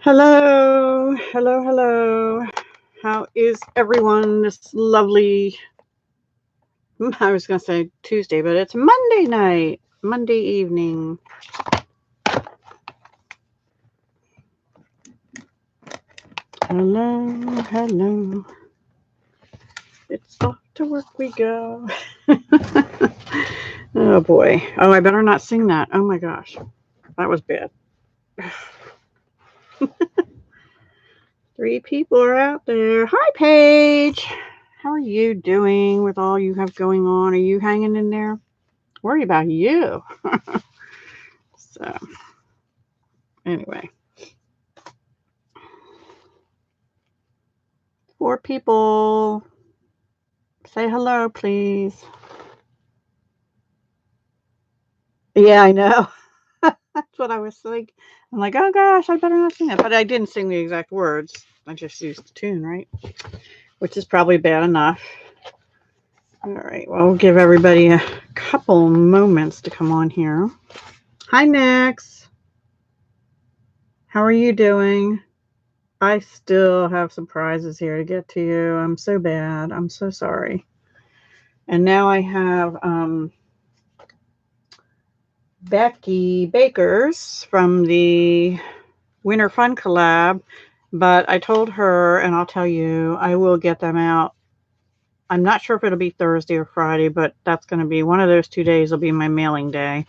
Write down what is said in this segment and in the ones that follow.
Hello, hello, hello. How is everyone this lovely, I was going to say Tuesday, but it's Monday night, Monday evening. Hello, hello. It's off to work we go. Oh boy. Oh, I better not sing that. Oh my gosh. That was bad. 3 people are out there. Hi, Paige. How are you doing with all you have going on? Are you hanging in there? Worry about you. So, anyway. 4 people. Say hello, please. Yeah, I know. That's what I was like. I'm like, oh gosh, I better not sing that. But I didn't sing the exact words. I just used the tune, right? Which is probably bad enough. All right. Well, we'll give everybody a couple moments to come on here. Hi, Nix. How are you doing? I still have some prizes here to get to you. I'm so bad. I'm so sorry. And now I have Becky Bakers from the Winter Fun collab, but I told her, and I'll tell you, I will get them out. I'm not sure if it'll be Thursday or Friday, but that's going to be one of those 2 days will be my mailing day.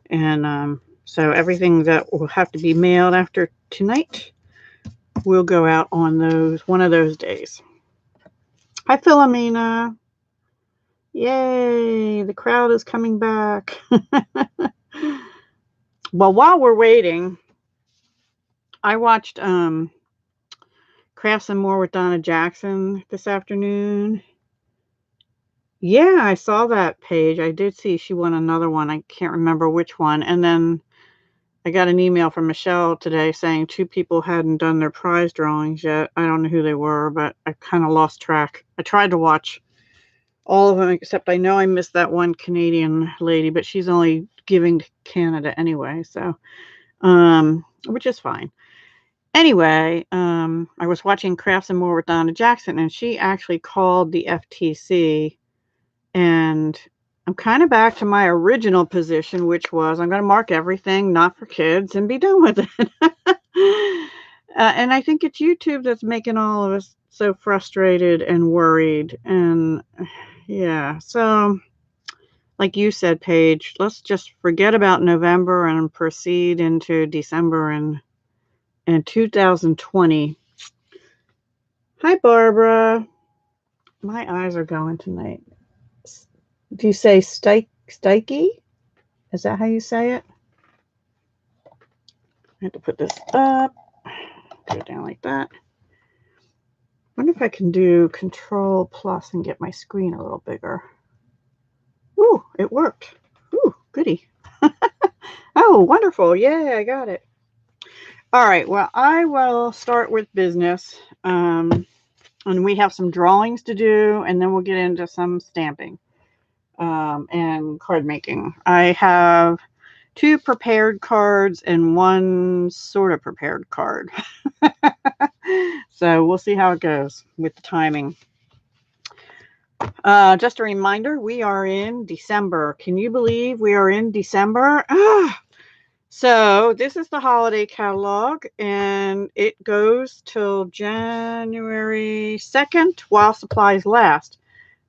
And so everything that will have to be mailed after tonight will go out on one of those days. Hi, Philomena. Yay, the crowd is coming back. Well, while we're waiting, I watched Crafts and More with Donna Jackson this afternoon. Yeah, I saw that page. I did see she won another one. I can't remember which one. And then I got an email from Michelle today saying 2 people hadn't done their prize drawings yet. I don't know who they were, but I kind of lost track. I tried to watch all of them, except I know I missed that one Canadian lady, but she's only giving to Canada anyway, so which is fine. Anyway, I was watching Crafts and More with Donna Jackson, and she actually called the FTC, and I'm kind of back to my original position, which was I'm going to mark everything not for kids and be done with it. And I think it's YouTube that's making all of us so frustrated and worried. And yeah, so like you said, Paige, let's just forget about November and proceed into December and 2020. Hi, Barbara. My eyes are going tonight. Do you say Stikey? Is that how you say it? I have to put this up. Go down like that. I wonder if I can do Control Plus and get my screen a little bigger. Ooh, it worked. Ooh, goody. Oh, wonderful. Yay, I got it. All right, well, I will start with business. And we have some drawings to do, and then we'll get into some stamping and card making. I have 2 prepared cards and 1 sort of prepared card. So we'll see how it goes with the timing. Just a reminder, we are in December. Can you believe we are in December? So this is the holiday catalog, and it goes till January 2nd while supplies last.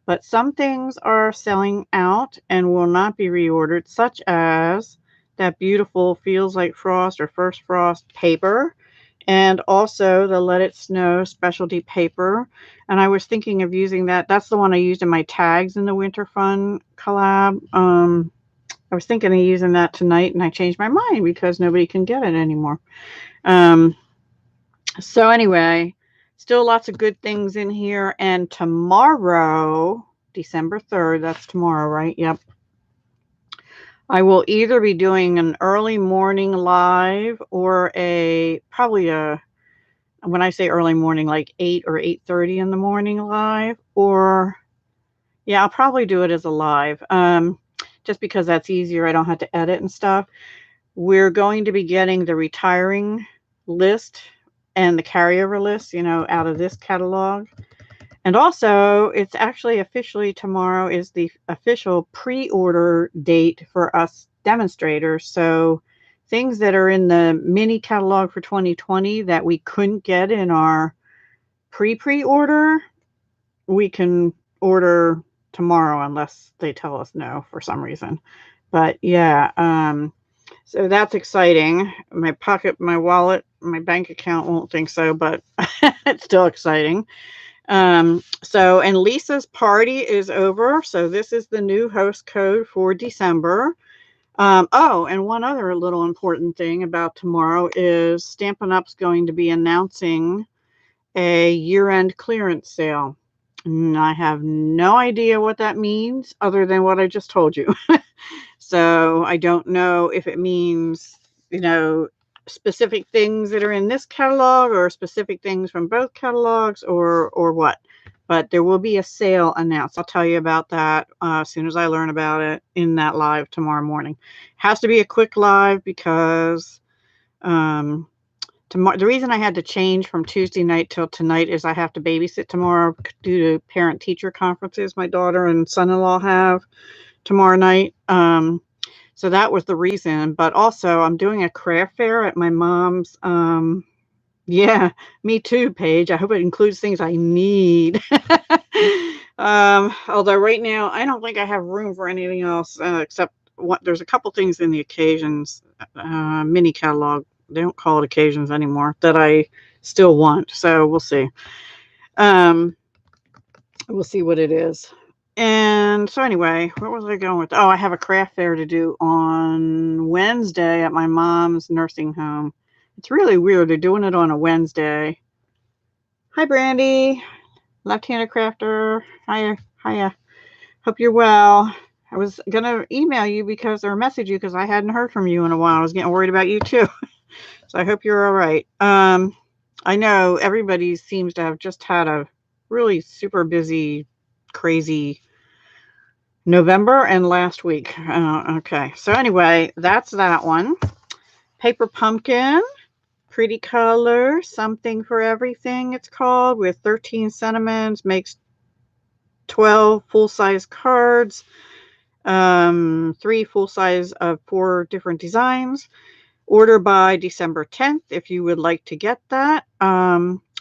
But some things are selling out and will not be reordered, such as that beautiful Feels Like Frost or First Frost paper, and also the Let It Snow specialty paper. And I was thinking of using that. That's the one I used in my tags in the Winter Fun collab. I was thinking of using that tonight, and I changed my mind because nobody can get it anymore. So anyway, still lots of good things in here. And tomorrow, December 3rd, that's tomorrow, right? Yep. I will either be doing an early morning live or probably when I say early morning, like 8 or 8:30 in the morning live, or yeah, I'll probably do it as a live. Just because that's easier. I don't have to edit and stuff. We're going to be getting the retiring list and the carryover list, you know, out of this catalog. And also, it's actually officially tomorrow is the official pre-order date for us demonstrators. So things that are in the mini catalog for 2020 that we couldn't get in our pre-order, we can order tomorrow unless they tell us no for some reason. But yeah, so that's exciting. My pocket, my wallet, my bank account won't think so, but it's still exciting. So, and Lisa's party is over. So this is the new host code for December. Oh, and one other little important thing about tomorrow is Stampin' Up's going to be announcing a year-end clearance sale. And I have no idea what that means other than what I just told you. So I don't know if it means, you know, specific things that are in this catalog or specific things from both catalogs or what. But there will be a sale announced. I'll tell you about that as soon as I learn about it in that live tomorrow morning. Has to be a quick live because tomorrow, the reason I had to change from Tuesday night till tonight is I have to babysit tomorrow due to parent-teacher conferences my daughter and son-in-law have tomorrow night. So that was the reason. But also, I'm doing a craft fair at my mom's. Yeah, me too, Paige. I hope it includes things I need. Although right now, I don't think I have room for anything else except what there's a couple things in the occasions mini catalog. They don't call it occasions anymore that I still want. So we'll see. We'll see what it is. And so anyway, where was I going with? Oh, I have a craft fair to do on Wednesday at my mom's nursing home. It's really weird. They're doing it on a Wednesday. Hi, Brandy. Left-handed crafter. Hiya. Hiya. Hope you're well. I was going to email you because or message you because I hadn't heard from you in a while. I was getting worried about you too. So I hope you're all right. I know everybody seems to have just had a really super busy, crazy November and last week. Okay. So anyway, that's that one. Paper Pumpkin. Pretty color. Something for everything it's called. With 13 sentiments. Makes 12 full-size cards. 3 full-size of 4 different designs. Order by December 10th if you would like to get that.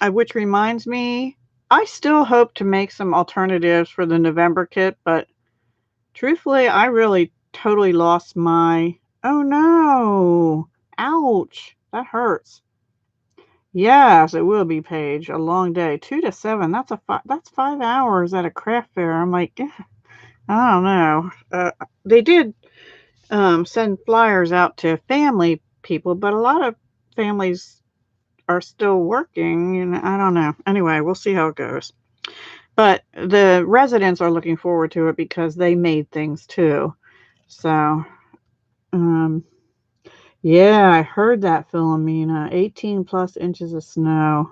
Which reminds me, I still hope to make some alternatives for the November kit, but truthfully, I really totally lost my... Oh no! Ouch! That hurts. Yes, it will be, Paige. A long day. 2 to 7. That's 5 hours at a craft fair. I'm like, yeah, I don't know. They did send flyers out to family people, but a lot of families are still working, and I don't know. Anyway, we'll see how it goes. But the residents are looking forward to it because they made things too. So, yeah, I heard that, Philomena. 18 plus inches of snow.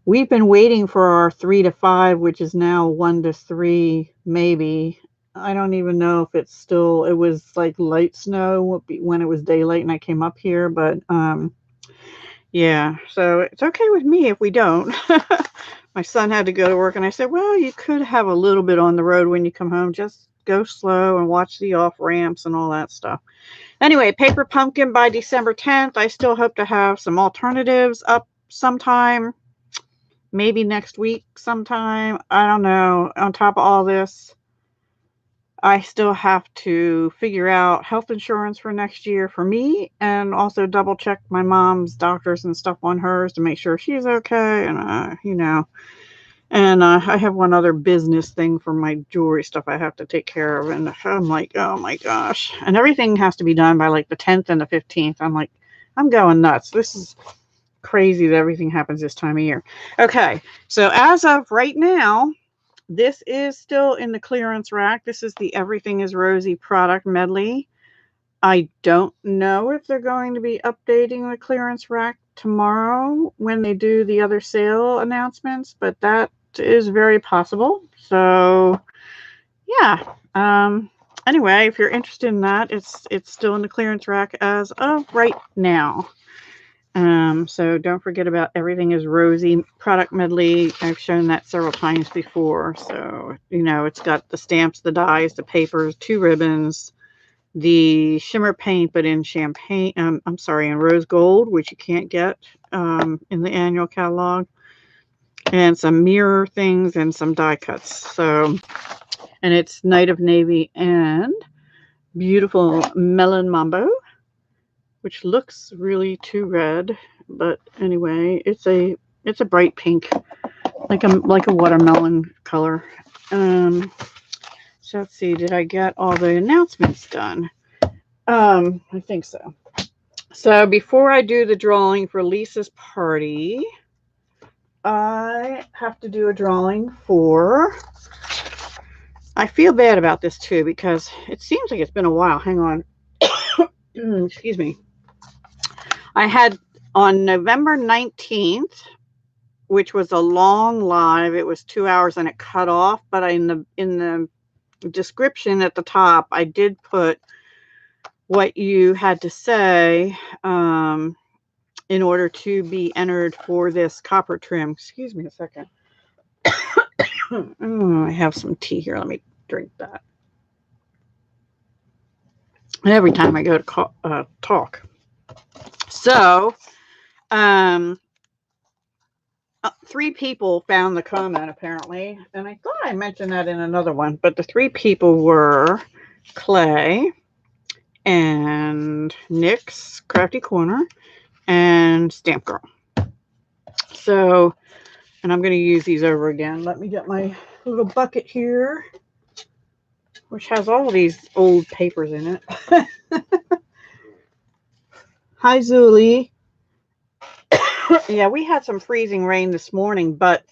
We've been waiting for our 3 to 5, which is now 1 to 3, maybe. I don't even know if it's still, it was like light snow when it was daylight and I came up here, but yeah, so it's okay with me if we don't. My son had to go to work and I said, well, you could have a little bit on the road when you come home. Just go slow and watch the off ramps and all that stuff. Anyway, Paper Pumpkin by December 10th. I still hope to have some alternatives up sometime. Maybe next week sometime. I don't know. On top of all this, I still have to figure out health insurance for next year for me and also double check my mom's doctors and stuff on hers to make sure she's okay. And, you know, and I have one other business thing for my jewelry stuff I have to take care of. And I'm like, oh my gosh. And everything has to be done by like the 10th and the 15th. I'm like, I'm going nuts. This is crazy that everything happens this time of year. Okay. So as of right now, this is still in the clearance rack. This is the Everything is Rosie product medley. I don't know if they're going to be updating the clearance rack tomorrow when they do the other sale announcements, but that is very possible. So yeah. Anyway, if you're interested in that, it's still in the clearance rack as of right now. So don't forget about Everything is Rosie product medley. I've shown that several times before. So, you know, it's got the stamps, the dies, the papers, 2 ribbons, the shimmer paint, but in champagne, I'm sorry, in rose gold, which you can't get in the annual catalog, and some mirror things and some die cuts. So, and it's Night of Navy and beautiful Melon Mambo, which looks really too red, but anyway, it's a bright pink, like a watermelon color. So let's see, did I get all the announcements done? I think so. So before I do the drawing for Lisa's party, I have to do a drawing for, I feel bad about this too, because it seems like it's been a while. Hang on. Excuse me. I had on November 19th, which was a long live. It was 2 hours and it cut off, but in the description at the top, I did put what you had to say in order to be entered for this copper trim. Excuse me a second. I have some tea here. Let me drink that. Every time I go to talk. So, 3 people found the comment apparently, and I thought I mentioned that in another one, but the 3 people were Clay and Nick's Crafty Corner and Stamp Girl. So, and I'm going to use these over again. Let me get my little bucket here, which has all these old papers in it. Hi, Zuli. Yeah, we had some freezing rain this morning, but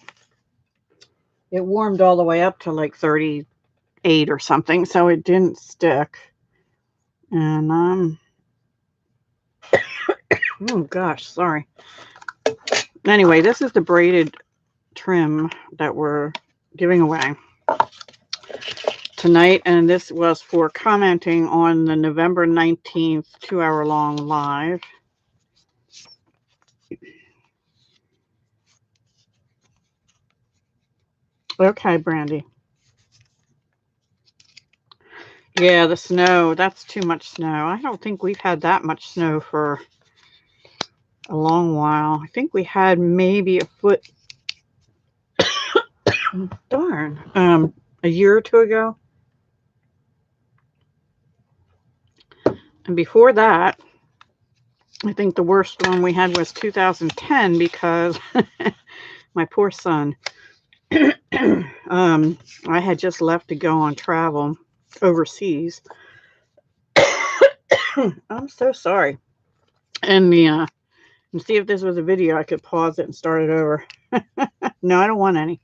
it warmed all the way up to like 38 or something, so it didn't stick. And oh gosh, sorry. Anyway, this is the braided trim that we're giving away tonight, and this was for commenting on the November 19th 2-hour-long live. Okay, Brandy. Yeah, the snow. That's too much snow. I don't think we've had that much snow for a long while. I think we had maybe a foot. Darn. A year or 2 ago. And before that, I think the worst one we had was 2010 because my poor son. I had just left to go on travel overseas. I'm so sorry. And see if this was a video, I could pause it and start it over. No, I don't want any.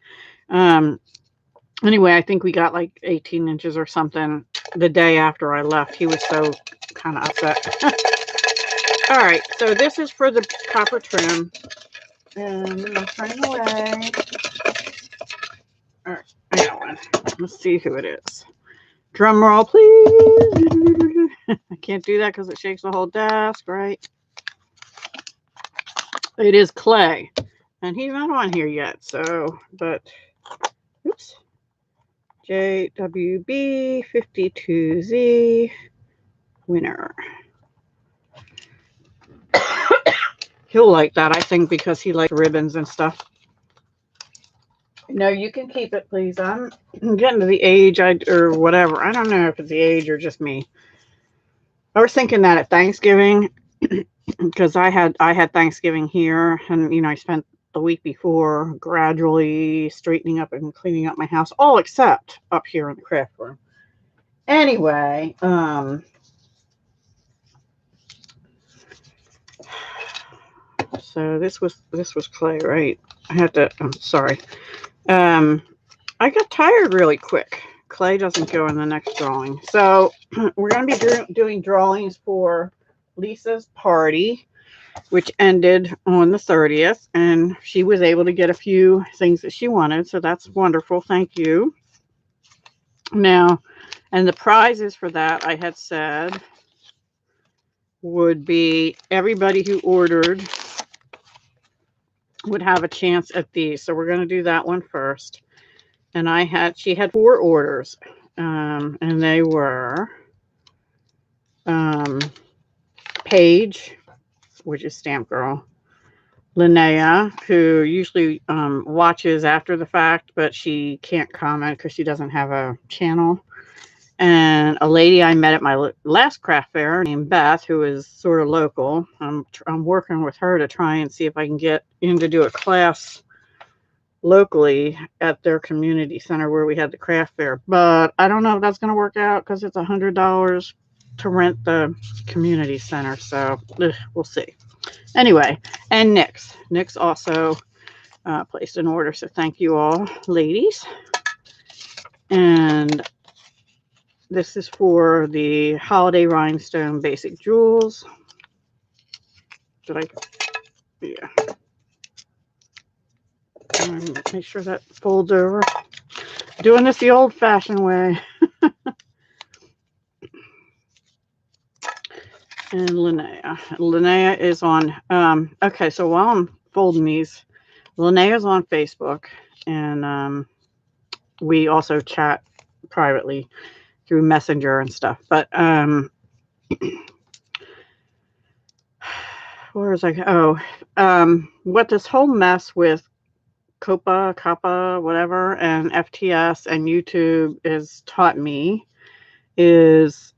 Anyway, I think we got like 18 inches or something the day after I left. He was so kind of upset. All right, so this is for the copper trim. And I'm turning away. All right, I got one. Let's see who it is. Drum roll, please. I can't do that because it shakes the whole desk, right? It is Clay. And he's not on here yet, so, but, oops. JWB52Z winner. He'll like that, I think, because he likes ribbons and stuff. No, you can keep it, please. I'm getting to the age, or whatever. I don't know if it's the age or just me. I was thinking that at Thanksgiving, because I had Thanksgiving here, and you know, I spent the week before gradually straightening up and cleaning up my house, all except up here in the craft room. Anyway, so this was Clay, right? I had to. I'm sorry. I got tired really quick. Clay doesn't go in the next drawing, so we're going to be doing drawings for Lisa's party, which ended on the 30th, and she was able to get a few things that she wanted, so that's wonderful. Thank you. Now, and the prizes for that, I had said, would be everybody who ordered would have a chance at these. So we're going to do that one first. And she had 4 orders. And they were Paige, which is Stamp Girl, Linnea, who usually watches after the fact, but she can't comment because she doesn't have a channel. And a lady I met at my last craft fair named Beth, who is sort of local. I'm working with her to try and see if I can get in to do a class locally at their community center where we had the craft fair. But I don't know if that's going to work out because it's $100 to rent the community center. So we'll see. Anyway, and Nyx also placed an order. So thank you all, ladies. And this is for the Holiday Rhinestone Basic Jewels. Yeah. Make sure that folds over. Doing this the old-fashioned way. And Linnea is on. Okay, so while I'm folding these, Linnea's on Facebook, and we also chat privately through Messenger and stuff. But where was I? What this whole mess with Kappa, whatever, and FTS and YouTube has taught me is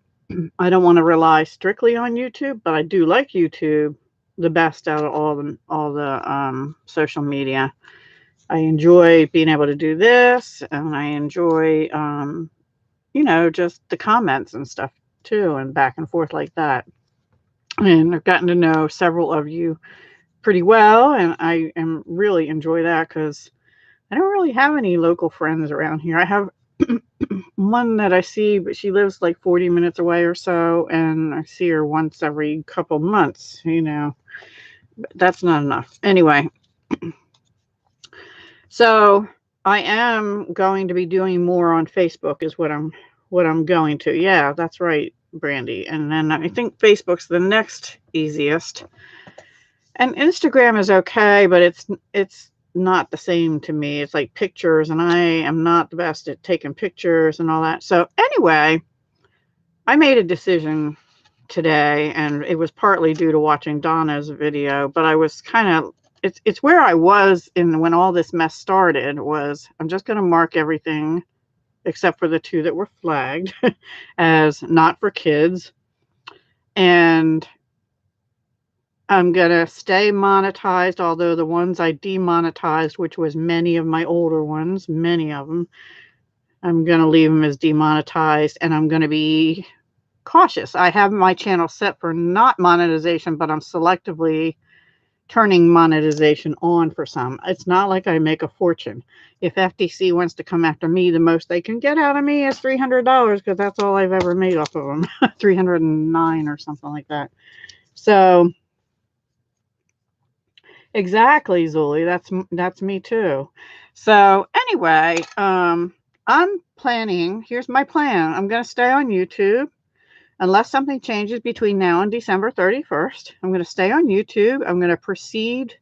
I don't want to rely strictly on YouTube, but I do like YouTube the best out of all the social media. I enjoy being able to do this, and I enjoy just the comments and stuff too, and back and forth like that. And I've gotten to know several of you pretty well, and I really enjoy that because I don't really have any local friends around here. I have one that I see, but she lives like 40 minutes away or so, and I see her once every couple months, But that's not enough. Anyway, so I am going to be doing more on Facebook is what I'm going to. Yeah, that's right, Brandy. And then I think Facebook's the next easiest. And Instagram is okay, but it's not the same to me. It's like pictures, and I am not the best at taking pictures and all that. So anyway, I made a decision today, and it was partly due to watching Donna's video, but I was kind of it's where I was when all this mess started. Was I'm just going to mark everything except for the 2 that were flagged as not for kids, and I'm going to stay monetized, although the ones I demonetized, which was many of my older ones, many of them, I'm going to leave them as demonetized, and I'm going to be cautious. I have my channel set for not monetization, but I'm selectively turning monetization on for some. It's not like I make a fortune. If FTC wants to come after me, the most they can get out of me is $300 because that's all I've ever made off of them. 309 or something like that. So exactly, Zuli. That's me too. So anyway, I'm planning. Here's my plan. I'm going to stay on YouTube unless something changes between now and December 31st. I'm going to stay on YouTube. I'm going to proceed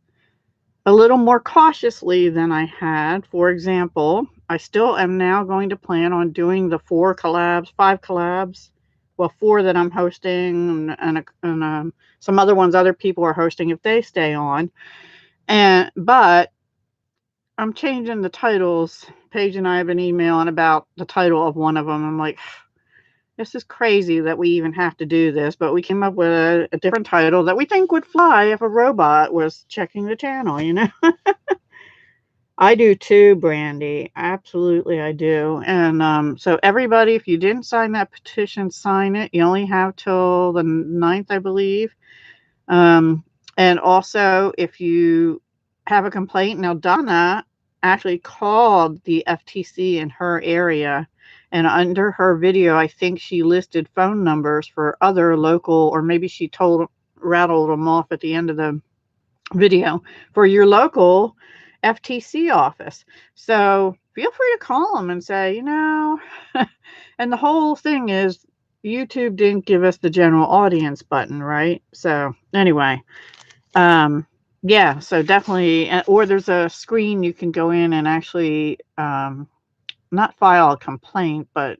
a little more cautiously than I had. For example, I still am now going to plan on doing the 5 collabs. Well, 4 that I'm hosting, and some other ones other people are hosting if they stay on. But I'm changing the titles. Paige and I have an email on about the title of one of them. I'm like, this is crazy that we even have to do this, but we came up with a different title that we think would fly if a robot was checking the channel, I do too, Brandy. Absolutely, I do. And so everybody, if you didn't sign that petition, sign it. You only have till the 9th, I believe. And also, if you have a complaint, now Donna actually called the FTC in her area, and under her video, I think she listed phone numbers for other local, or maybe she rattled them off at the end of the video for your local FTC office. So feel free to call them and say, and the whole thing is YouTube didn't give us the general audience button, right? So anyway, Yeah, so definitely, or there's a screen you can go in and actually not file a complaint, but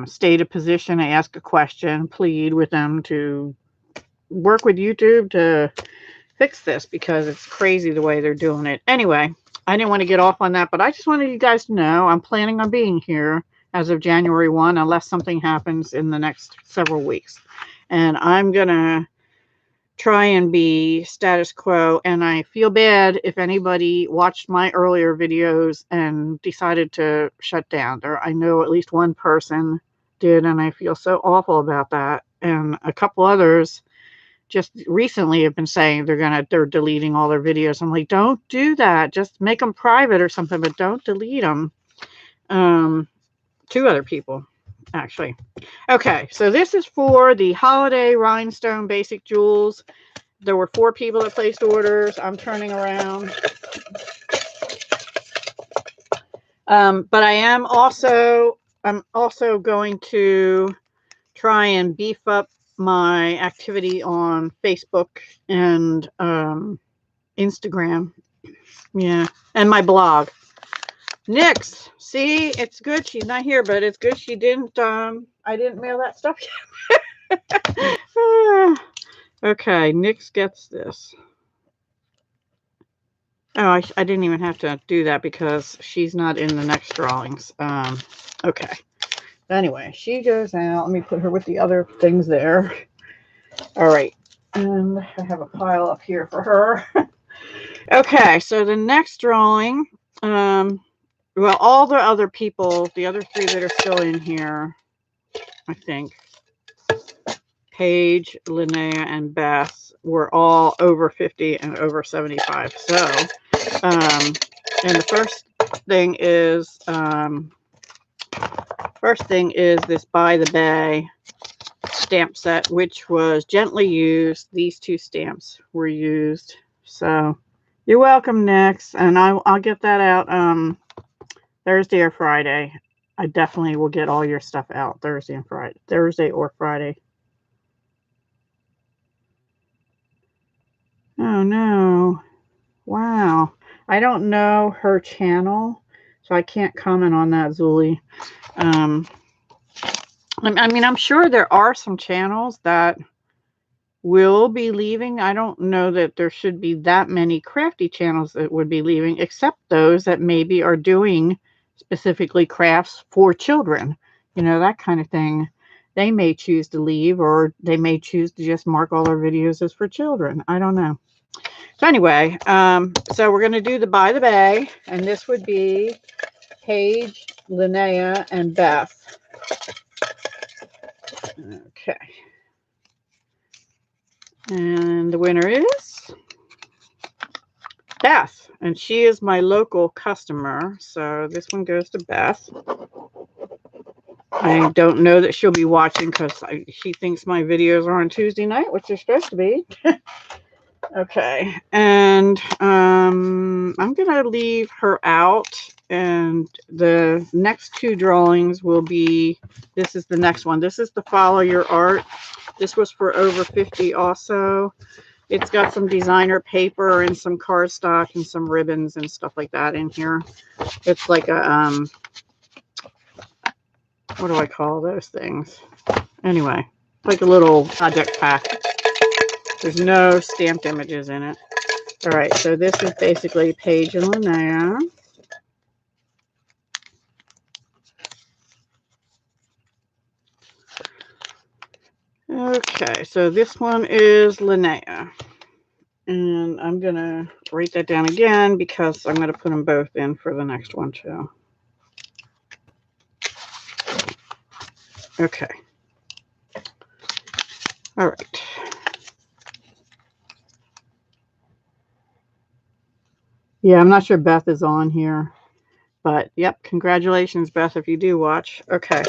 state a position, ask a question, plead with them to work with YouTube to fix this because it's crazy the way they're doing it. Anyway, I didn't want to get off on that, but I just wanted you guys to know I'm planning on being here as of January 1, unless something happens in the next several weeks. And I'm going to try and be status quo. And I feel bad if anybody watched my earlier videos and decided to shut down. I know at least one person did, and I feel so awful about that. And a couple others just recently have been saying they're deleting all their videos. I'm like, don't do that. Just make them private or something, but don't delete them. Two other people, actually. Okay, so this is for the holiday rhinestone basic jewels. There were 4 people that placed orders. I'm turning around. But I'm also going to try and beef up my activity on Facebook and Instagram. Yeah, and my blog. Nyx, see, it's good she's not here, but it's good she didn't I didn't mail that stuff yet. Okay, Nyx gets this. Oh, I didn't even have to do that because she's not in the next drawings. Okay. Anyway, she goes out. Let me put her with the other things there. All right. And I have a pile up here for her. Okay, so the next drawing, well, all the other people, the other 3 that are still in here, I think, Paige, Linnea, and Beth were all over 50 and over 75. So, and the first thing is this By the Bay stamp set, which was gently used. These 2 stamps were used. So you're welcome, Nyx, and I'll get that out Thursday or Friday. I definitely will get all your stuff out Thursday or Friday. Oh no. Wow. I don't know her channel, so I can't comment on that, Zuli. I mean, I'm sure there are some channels that will be leaving. I don't know that there should be that many crafty channels that would be leaving, except those that maybe are doing specifically crafts for children. You know, that kind of thing. They may choose to leave, or they may choose to just mark all their videos as for children. I don't know. So anyway, so we're going to do the By the Bay, and this would be Paige, Linnea, and Beth. Okay. And the winner is Beth, and she is my local customer, so this one goes to Beth. I don't know that she'll be watching because she thinks my videos are on Tuesday night, which they're supposed to be. Okay, and I'm gonna leave her out, and the next 2 drawings will be, this is the next one. This is the Follow Your Art. This was for over 50 also. It's got some designer paper and some cardstock and some ribbons and stuff like that in here. It's like a what do I call those things? Anyway, like a little project pack. There's no stamped images in it. All right, so this is basically Paige and Linnea. Okay, so this one is Linnea. And I'm going to write that down again because I'm going to put them both in for the next one too. Okay. All right. Yeah, I'm not sure Beth is on here. But, yep, congratulations, Beth, if you do watch. Okay.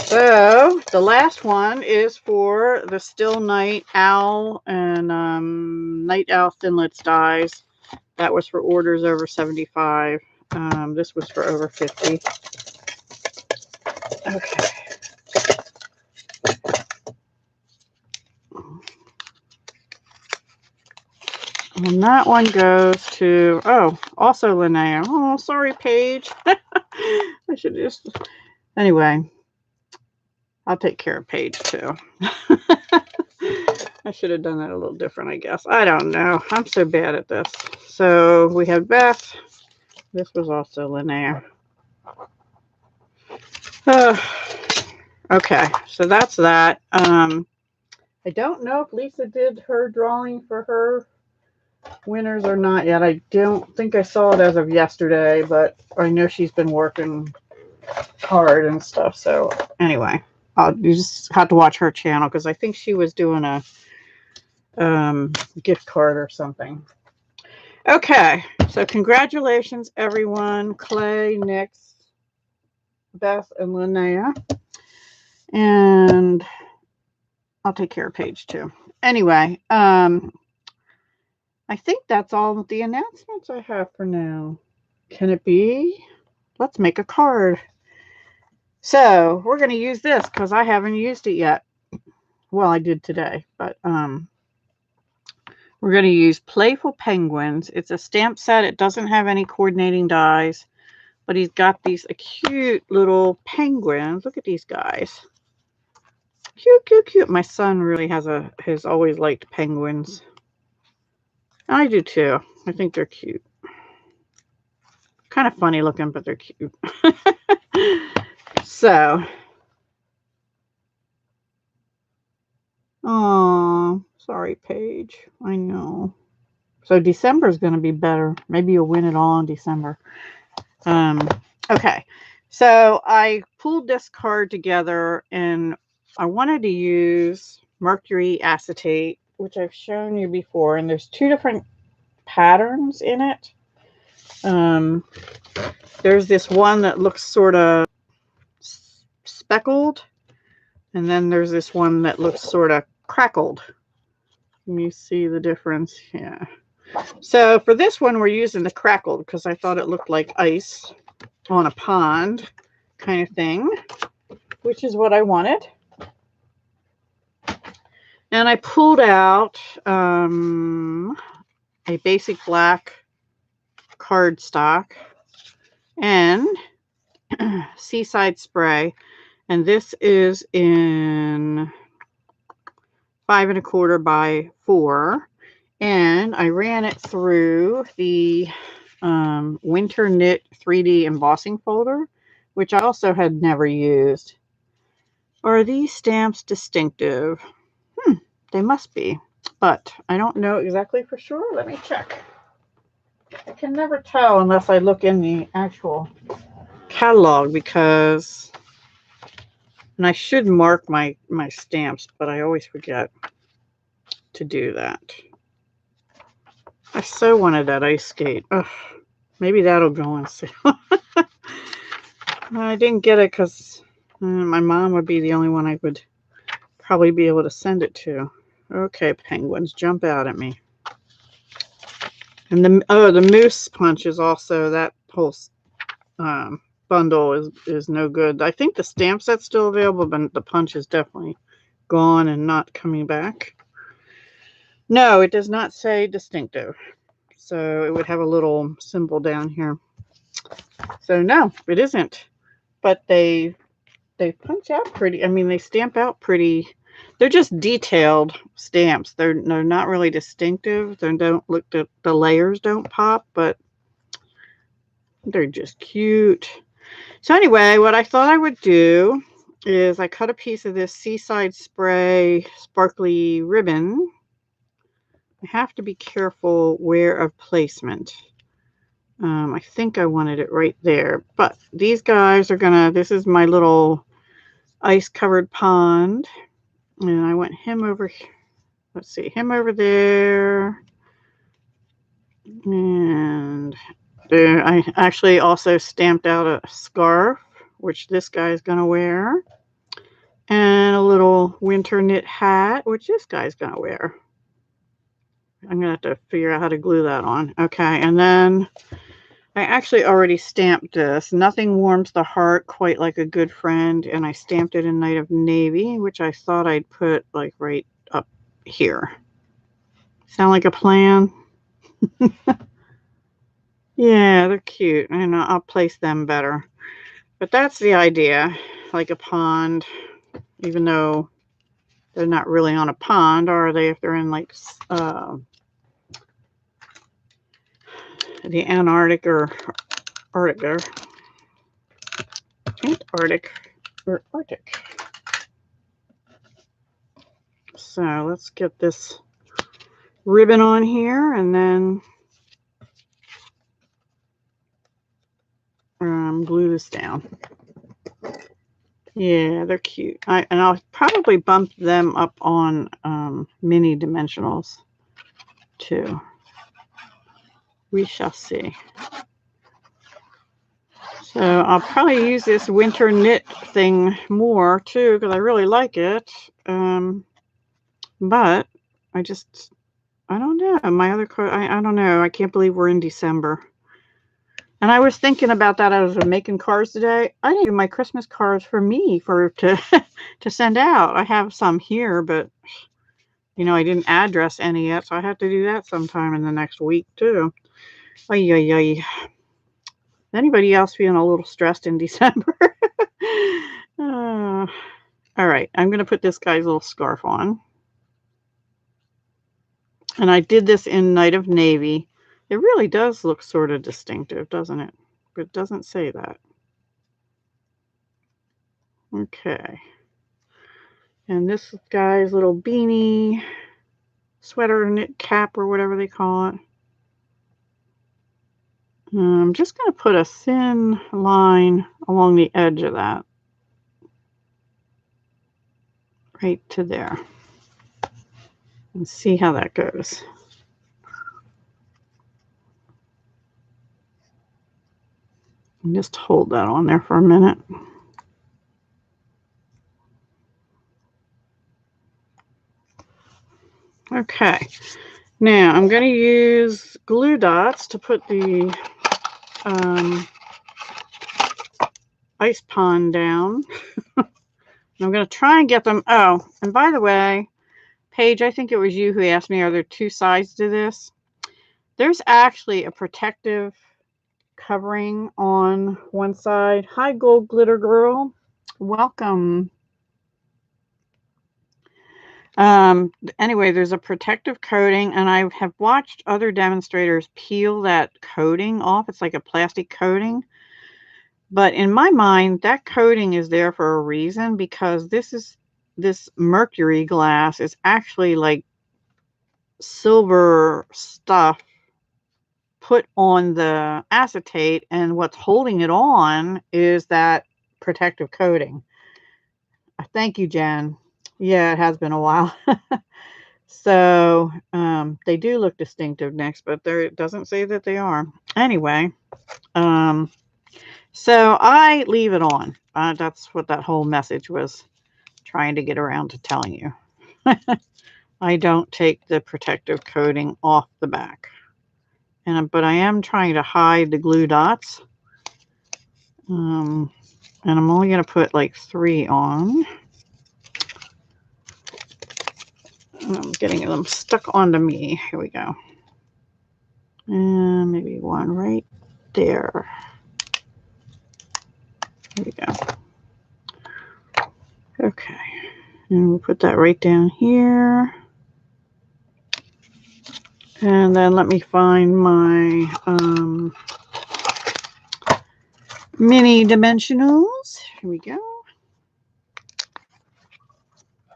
So, the last one is for the Still Night Owl and Night Owl Thinlits dies. That was for orders over 75. This was for over 50. Okay. And that one goes to, oh, also Linnea. Oh, sorry, Paige. I should just, anyway, I'll take care of Paige too. I should have done that a little different, I guess. I don't know. I'm so bad at this. So we have Beth. This was also Linnea. Okay, so that's that. I don't know if Lisa did her drawing for her winners or not yet. I don't think I saw it as of yesterday, but I know she's been working hard and stuff. So anyway, you just have to watch her channel because I think she was doing a gift card or something. Okay, so congratulations everyone, Clay, Nix, Beth, and Linnea. And I'll take care of Paige too. Anyway, I think that's all the announcements I have for now. Can it be? Let's make a card. So we're going to use this because I haven't used it yet. Well, I did today, but we're going to use Playful Penguins. It's a stamp set. It doesn't have any coordinating dies, but he's got these cute little penguins. Look at these guys. Cute, cute, cute. My son really has always liked penguins. I do too. I think they're cute. Kind of funny looking, but they're cute. So, oh, sorry, Paige. I know. So December is going to be better. Maybe you'll win it all in December. Okay. So I pulled this card together, and I wanted to use Mercury Acetate, which I've shown you before, and there's two different patterns in it. There's this one that looks sort of speckled, and then there's this one that looks sort of crackled. Can you see the difference? Yeah. So for this one, we're using the crackled because I thought it looked like ice on a pond kind of thing, which is what I wanted. And I pulled out a basic black cardstock and Seaside Spray, and this is in 5 1/4 by 4, and I ran it through the Winter Knit 3D embossing folder, which I also had never used. Are these stamps distinctive? They must be, but I don't know exactly for sure. Let me check. I can never tell unless I look in the actual catalog, because, and I should mark my stamps, but I always forget to do that. I so wanted that ice skate. Ugh, maybe that'll go on sale. I didn't get it because my mom would be the only one I would probably be able to send it to. Okay, penguins, jump out at me. And the moose punch is also, that whole bundle is no good. I think the stamp set's still available, but the punch is definitely gone and not coming back. No, it does not say distinctive. So it would have a little symbol down here. So no, it isn't. But they punch out pretty. I mean, they stamp out pretty. They're just detailed stamps. They're not really distinctive. They don't look, the layers don't pop, but they're just cute. So anyway, what I thought I would do is I cut a piece of this Seaside Spray sparkly ribbon. I have to be careful where of placement. I think I wanted it right there, but these guys are gonna, this is my little ice covered pond, and I want him over here. Let's see, him over there, and there. I actually also stamped out a scarf, which this guy's gonna wear, and a little winter knit hat, which this guy's gonna wear. I'm gonna have to figure out how to glue that on. Okay, and then I actually already stamped this. Nothing warms the heart quite like a good friend, and I stamped it in Night of Navy, which I thought I'd put like right up here. Sound like a plan? Yeah, they're cute, and I'll place them better. But that's the idea, like a pond, even though they're not really on a pond, are they? If they're in like the Antarctic or Arctic or Antarctic or Arctic. So let's get this ribbon on here and then glue this down. Yeah, they're cute. And I'll probably bump them up on mini dimensionals too. We shall see. So I'll probably use this winter knit thing more too because I really like it. But I don't know. My other card, I don't know. I can't believe we're in December. And I was thinking about that. I was making cards today. I didn't do my Christmas cards for me to send out. I have some here, but you know, I didn't address any yet, so I have to do that sometime in the next week too. Ay, ay, ay. Anybody else feeling a little stressed in December? All right, I'm going to put this guy's little scarf on. And I did this in Night of Navy. It really does look sort of distinctive, doesn't it? But it doesn't say that. Okay. And this guy's little beanie, sweater, knit cap, or whatever they call it. I'm just going to put a thin line along the edge of that. Right to there. And see how that goes. And just hold that on there for a minute. Okay, now I'm going to use glue dots to put the ice pond down. I'm going to try and get them. Oh, and by the way, Paige, I think it was you who asked me, are there two sides to this? There's actually a protective covering on one side. Hi, Gold Glitter Girl. Welcome. Anyway, there's a protective coating, and I have watched other demonstrators peel that coating off. It's like a plastic coating. But in my mind, that coating is there for a reason, because this Mercury glass is actually like silver stuff put on the acetate, and what's holding it on is that protective coating. Thank you, Jen. Yeah, it has been a while. So they do look distinctive next, but it doesn't say that they are. Anyway, so I leave it on. That's what that whole message was trying to get around to telling you. I don't take the protective coating off the back. But I am trying to hide the glue dots. And I'm only going to put like 3 on. I'm getting them stuck onto me. Here we go. And maybe 1 right there. There we go. Okay. And we'll put that right down here. And then let me find my mini dimensionals. Here we go.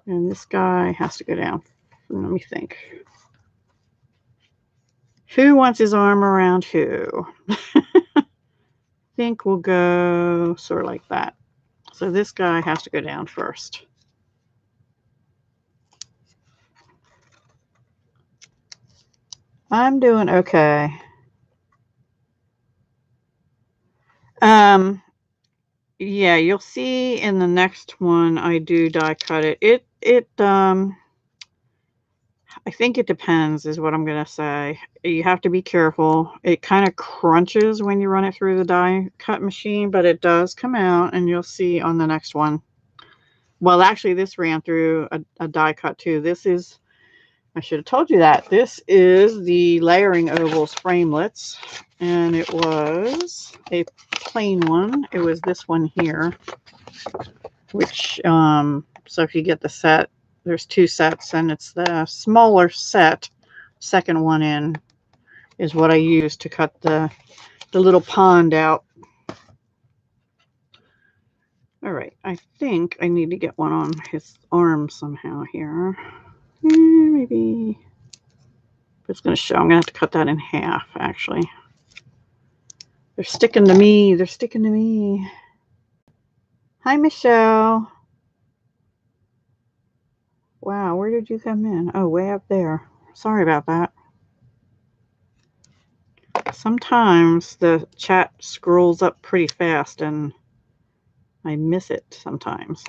And this guy has to go down. Let me think. Who wants his arm around who? I think we'll go sort of like that. So this guy has to go down first. I'm doing okay. Yeah, you'll see in the next one I do die cut it. I think it depends is what I'm going to say. You have to be careful. It kind of crunches when you run it through the die cut machine, but it does come out, and you'll see on the next one. Well, actually, this ran through a die cut too. This is I should have told you that. This is the Layering Ovals Framelits, and it was a plain one. It was this one here, which, so if you get the set, there's 2 sets, and it's the smaller set. Second one in is what I used to cut the little pond out. All right, I think I need to get one on his arm somehow here. Maybe it's going to show. I'm going to have to cut that in half, actually. They're sticking to me. They're sticking to me. Hi, Michelle. Wow, where did you come in? Oh, way up there. Sorry about that. Sometimes the chat scrolls up pretty fast and I miss it sometimes.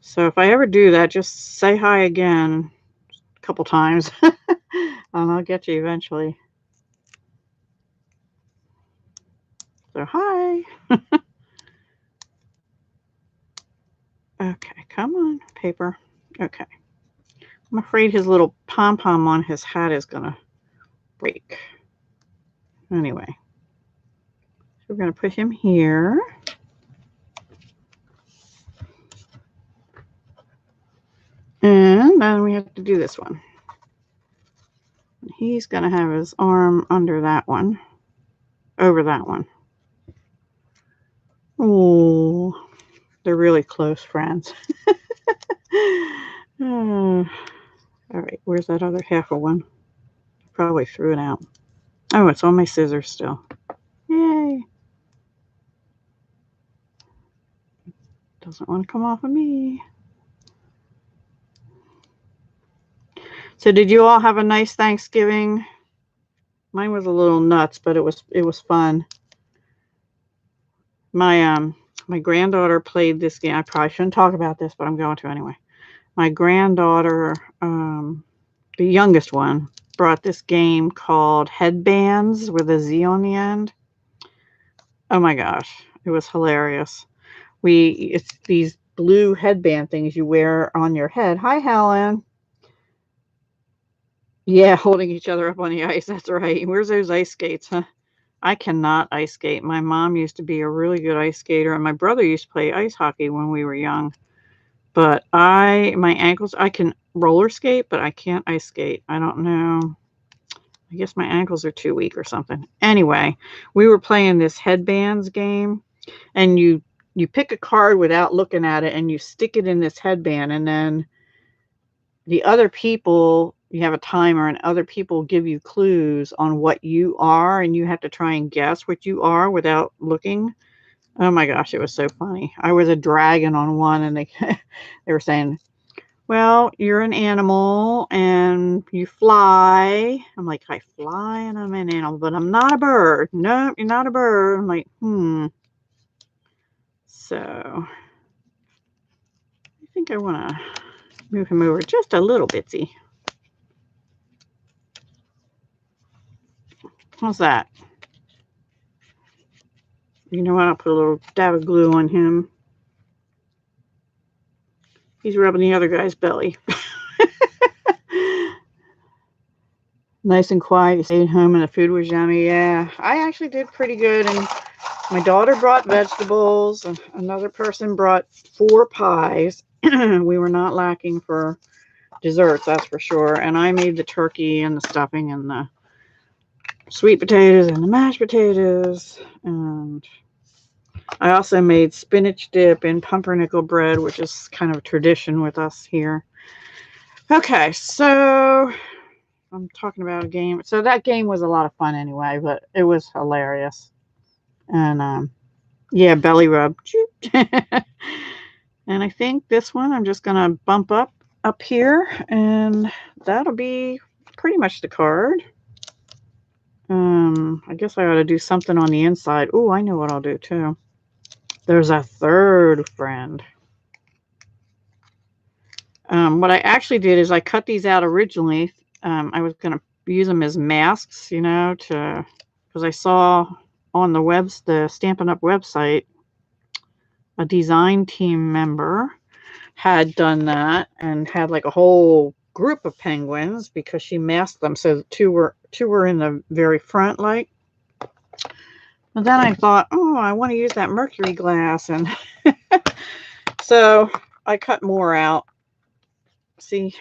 So if I ever do that, just say hi again a couple times and I'll get you eventually. So hi. Okay, come on, paper. Okay. I'm afraid his little pom-pom on his hat is going to break. Anyway, so we're going to put him here. And then we have to do this one. He's going to have his arm under that one, over that one. Oh, they're really close friends. All right, where's that other half of one? Probably threw it out. Oh, it's on my scissors still. Yay. Doesn't want to come off of me. So did you all have a nice Thanksgiving? Mine was a little nuts, but it was fun. My granddaughter played this game. I probably shouldn't talk about this, but I'm going to anyway. My granddaughter, the youngest one, brought this game called Headbands with a Z on the end. Oh my gosh, it was hilarious. It's these blue headband things you wear on your head. Hi, Helen. Yeah, holding each other up on the ice. That's right. Where's those ice skates, huh? I cannot ice skate. My mom used to be a really good ice skater, and my brother used to play ice hockey when we were young. But my ankles, I can roller skate, but I can't ice skate. I don't know. I guess my ankles are too weak or something. Anyway, we were playing this headbands game, and you pick a card without looking at it, and you stick it in this headband, and then the other people, you have a timer, and other people give you clues on what you are, and you have to try and guess what you are without looking. Oh my gosh, it was so funny. I was a dragon on one, and they were saying, well, you're an animal and you fly. I'm like, I fly and I'm an animal, but I'm not a bird. No, you're not a bird. I'm like, So I think I want to move him over just a little bitsy. How's that? You know what? I'll put a little dab of glue on him. He's rubbing the other guy's belly. Nice and quiet. You stayed home and the food was yummy. Yeah, I actually did pretty good. And my daughter brought vegetables. Another person brought 4 pies. We were not lacking for desserts, that's for sure. And I made the turkey and the stuffing and the sweet potatoes and the mashed potatoes. And I also made spinach dip and pumpernickel bread, which is kind of a tradition with us here. Okay, so I'm talking about a game. So that game was a lot of fun anyway, but it was hilarious. And yeah, belly rub. And I think this one I'm just going to bump up here, and that'll be pretty much the card. I guess I ought to do something on the inside. Oh, I know what I'll do too. There's a third friend. What I actually did is I cut these out originally. I was going to use them as masks, you know, because I saw on the Stampin' Up website, a design team member had done that and had like a whole group of penguins because she masked them. So two were in the very front, like. But then I thought, oh, I want to use that Mercury glass, and so I cut more out. See,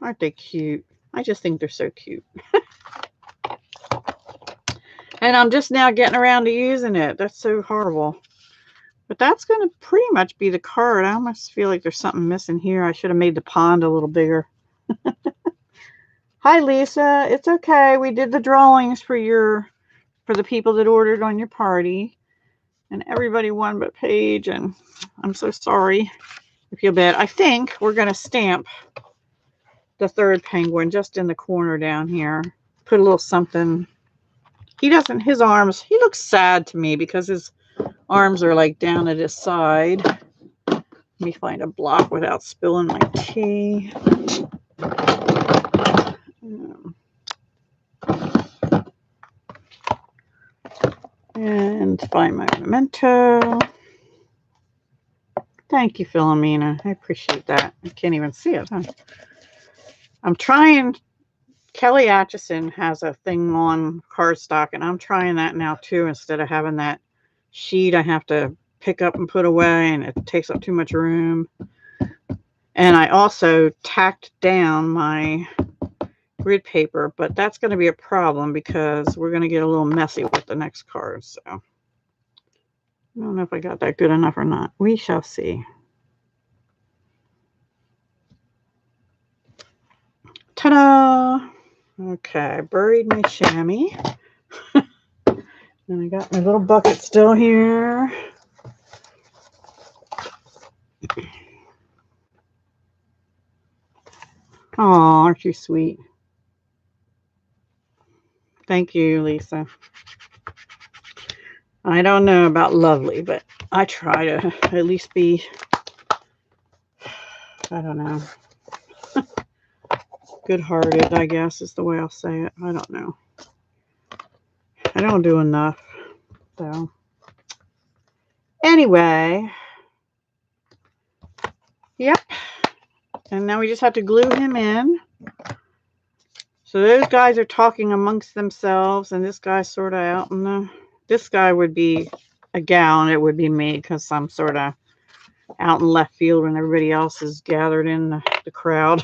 aren't they cute? I just think they're so cute. And I'm just now getting around to using it. That's so horrible. But that's going to pretty much be the card. I almost feel like there's something missing here. I should have made the pond a little bigger. Hi, Lisa. It's okay. We did the drawings for the people that ordered on your party. And everybody won but Paige. And I'm so sorry. I feel bad. I think we're going to stamp the third penguin just in the corner down here. Put a little something. His arms, he looks sad to me because his arms are like down at his side. Let me find a block without spilling my tea. And find my Memento. Thank you, Philomena. I appreciate that. I can't even see it, huh? I'm trying. Kelly Atchison has a thing on cardstock, and I'm trying that now too. Instead of having that sheet I have to pick up and put away, and it takes up too much room. And I also tacked down my grid paper, but that's going to be a problem because we're going to get a little messy with the next card. So I don't know if I got that good enough or not. We shall see. Ta-da! Okay, I buried my chamois. And I got my little bucket still here. Oh, aren't you sweet? Thank you, Lisa. I don't know about lovely, but I try to at least be, I don't know, good-hearted, I guess is the way I'll say it. I don't know. I don't do enough. So, anyway, yep. And now we just have to glue him in. So those guys are talking amongst themselves, and this guy's sort of out in the... This guy would be a gal, and it would be me because I'm sort of out in left field when everybody else is gathered in the crowd.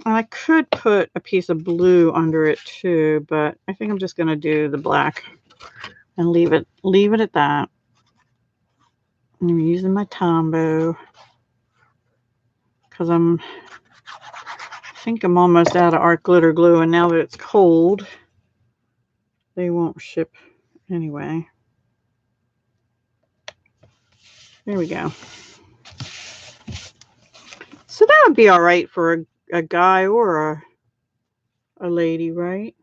I could put a piece of blue under it too, but I think I'm just going to do the black and leave it at that. I'm using my Tombow because I think I'm almost out of art glitter glue, and now that it's cold, they won't ship anyway. There we go. So that would be all right for a guy or a lady, right?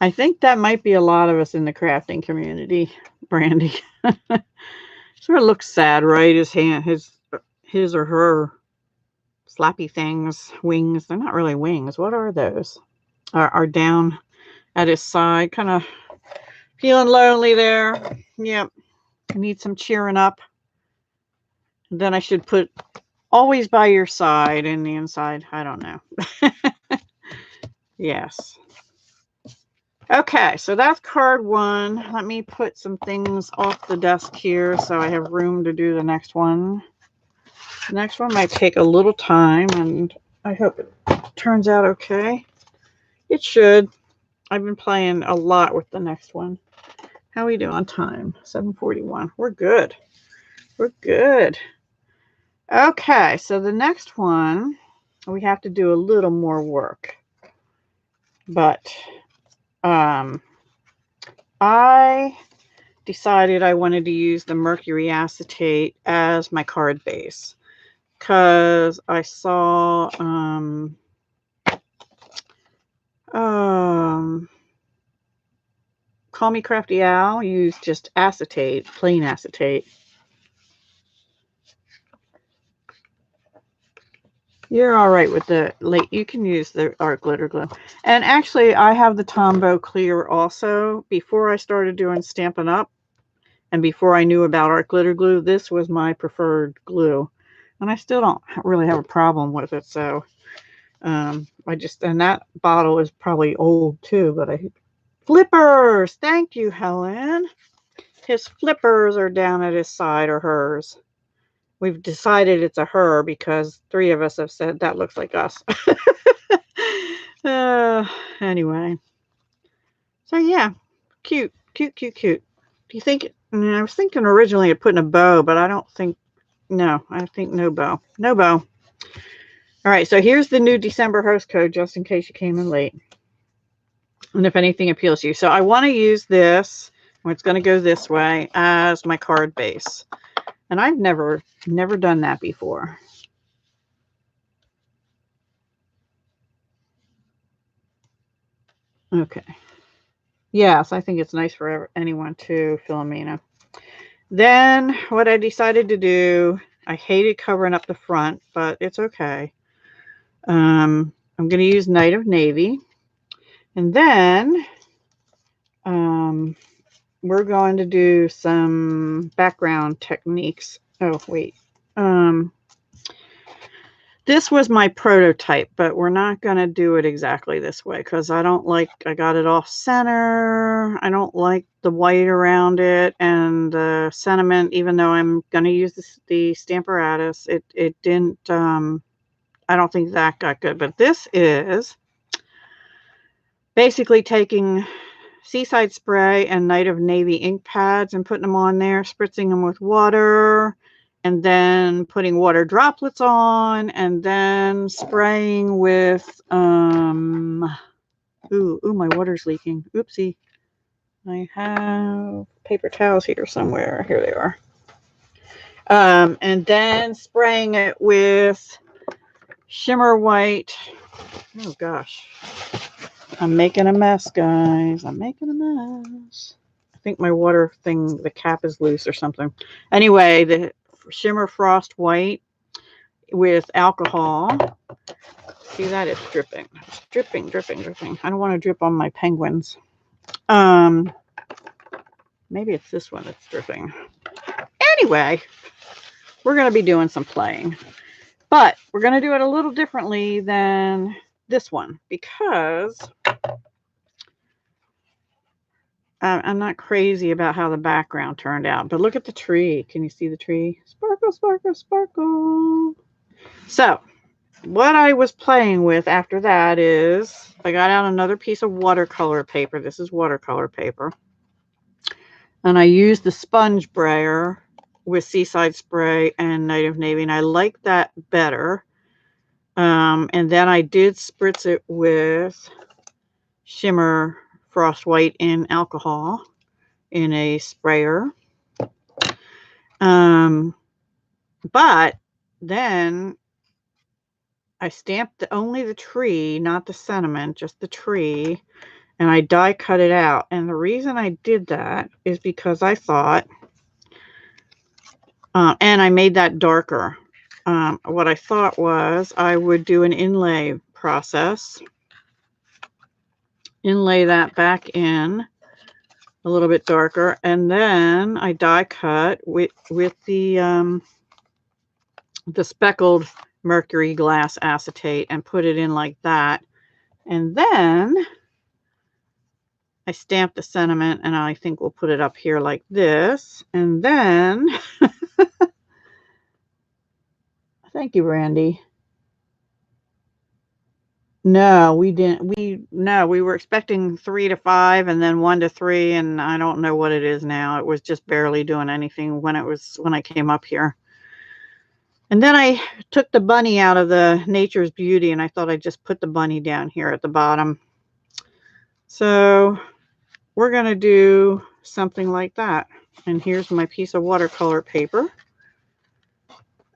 I think that might be a lot of us in the crafting community, Brandy. Sort of looks sad, right? His or her slappy things, wings. They're not really wings. What are those? Are down at his side, kind of feeling lonely there. Yep. I need some cheering up. And then I should put always by your side in the inside. I don't know. Yes. Okay, so that's card one. Let me put some things off the desk here so I have room to do the next one. The next one might take a little time, and I hope it turns out okay. It should. I've been playing a lot with the next one. How are we doing on time? 7:41. We're good. We're good. Okay, so the next one, we have to do a little more work. But I decided I wanted to use the Mercury Acetate as my card base because I saw Call Me Crafty Al used just acetate, plain acetate. You're all right with the you can use the art glitter glue. And actually, I have the Tombow clear also. Before I started doing Stampin' Up, And before I knew about art glitter glue, this was my preferred glue. And I still don't really have a problem with it. So and that bottle is probably old too, but flippers. Thank you, Helen. His flippers are down at his side, or hers. We've decided it's a her because 3 of us have said that looks like us. Anyway. So yeah, cute, cute, cute, cute. Do you think, I was thinking originally of putting a bow, but I don't think, no, I think no bow. No bow. All right, so here's the new December host code, just in case you came in late. And if anything appeals to you. So I want to use this, it's going to go this way, as my card base. And I've never done that before. Okay. Yes, I think it's nice for anyone too, Philomena. Then what I decided to do, I hated covering up the front, but it's okay. I'm going to use Night of Navy. And then we're going to do some background techniques. Oh, wait. This was my prototype, but we're not going to do it exactly this way because I got it off center. I don't like the white around it and the sentiment, even though I'm going to use the Stamparatus, it didn't, I don't think that got good. But this is basically taking Seaside Spray and Night of Navy ink pads and putting them on there, spritzing them with water, and then putting water droplets on, and then spraying with, ooh, my water's leaking. Oopsie. I have paper towels here somewhere. Here they are. And then spraying it with shimmer white. Oh, gosh. I'm making a mess, guys. I'm making a mess. I think my water thing, the cap is loose or something. Anyway, the shimmer frost white with alcohol. See that? It's dripping. It's dripping, dripping, dripping. I don't want to drip on my penguins. Maybe it's this one that's dripping. Anyway, we're going to be doing some playing. But we're going to do it a little differently than this one because I'm not crazy about how the background turned out, but look at the tree. Can you see the tree? Sparkle, sparkle, sparkle. So what I was playing with after that is I got out another piece of watercolor paper. This is watercolor paper. And I used the sponge brayer with Seaside Spray and Night of Navy, and I like that better. And then I did spritz it with shimmer frost white in alcohol in a sprayer. But then I stamped only the tree, not the sentiment, just the tree, and I die cut it out. And the reason I did that is because I thought, and I made that darker. What I thought was I would do an inlay process, inlay that back in a little bit darker, and then I die cut with the speckled Mercury glass acetate and put it in like that. And then I stamped the sentiment, and I think we'll put it up here like this. And then, thank you, Randy. No, we didn't. We were expecting 3 to 5 and then 1 to 3. And I don't know what it is now. It was just barely doing anything when I came up here. And then I took the bunny out of the Nature's Beauty, and I thought I'd just put the bunny down here at the bottom. So we're going to do something like that. And here's my piece of watercolor paper.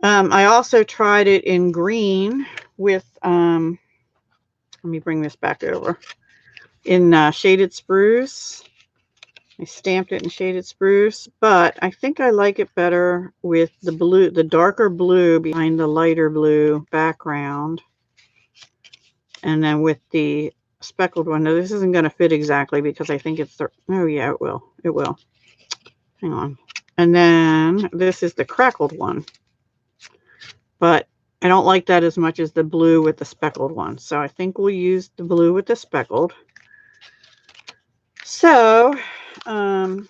I also tried it in green with, let me bring this back over, in Shaded Spruce. I stamped it in Shaded Spruce, but I think I like it better with the blue, the darker blue behind the lighter blue background. And then with the speckled one. Now, this isn't going to fit exactly because I think it's the, oh yeah, it will. It will. Hang on. And then this is the crackled one. But I don't like that as much as the blue with the speckled one. So I think we'll use the blue with the speckled. So, and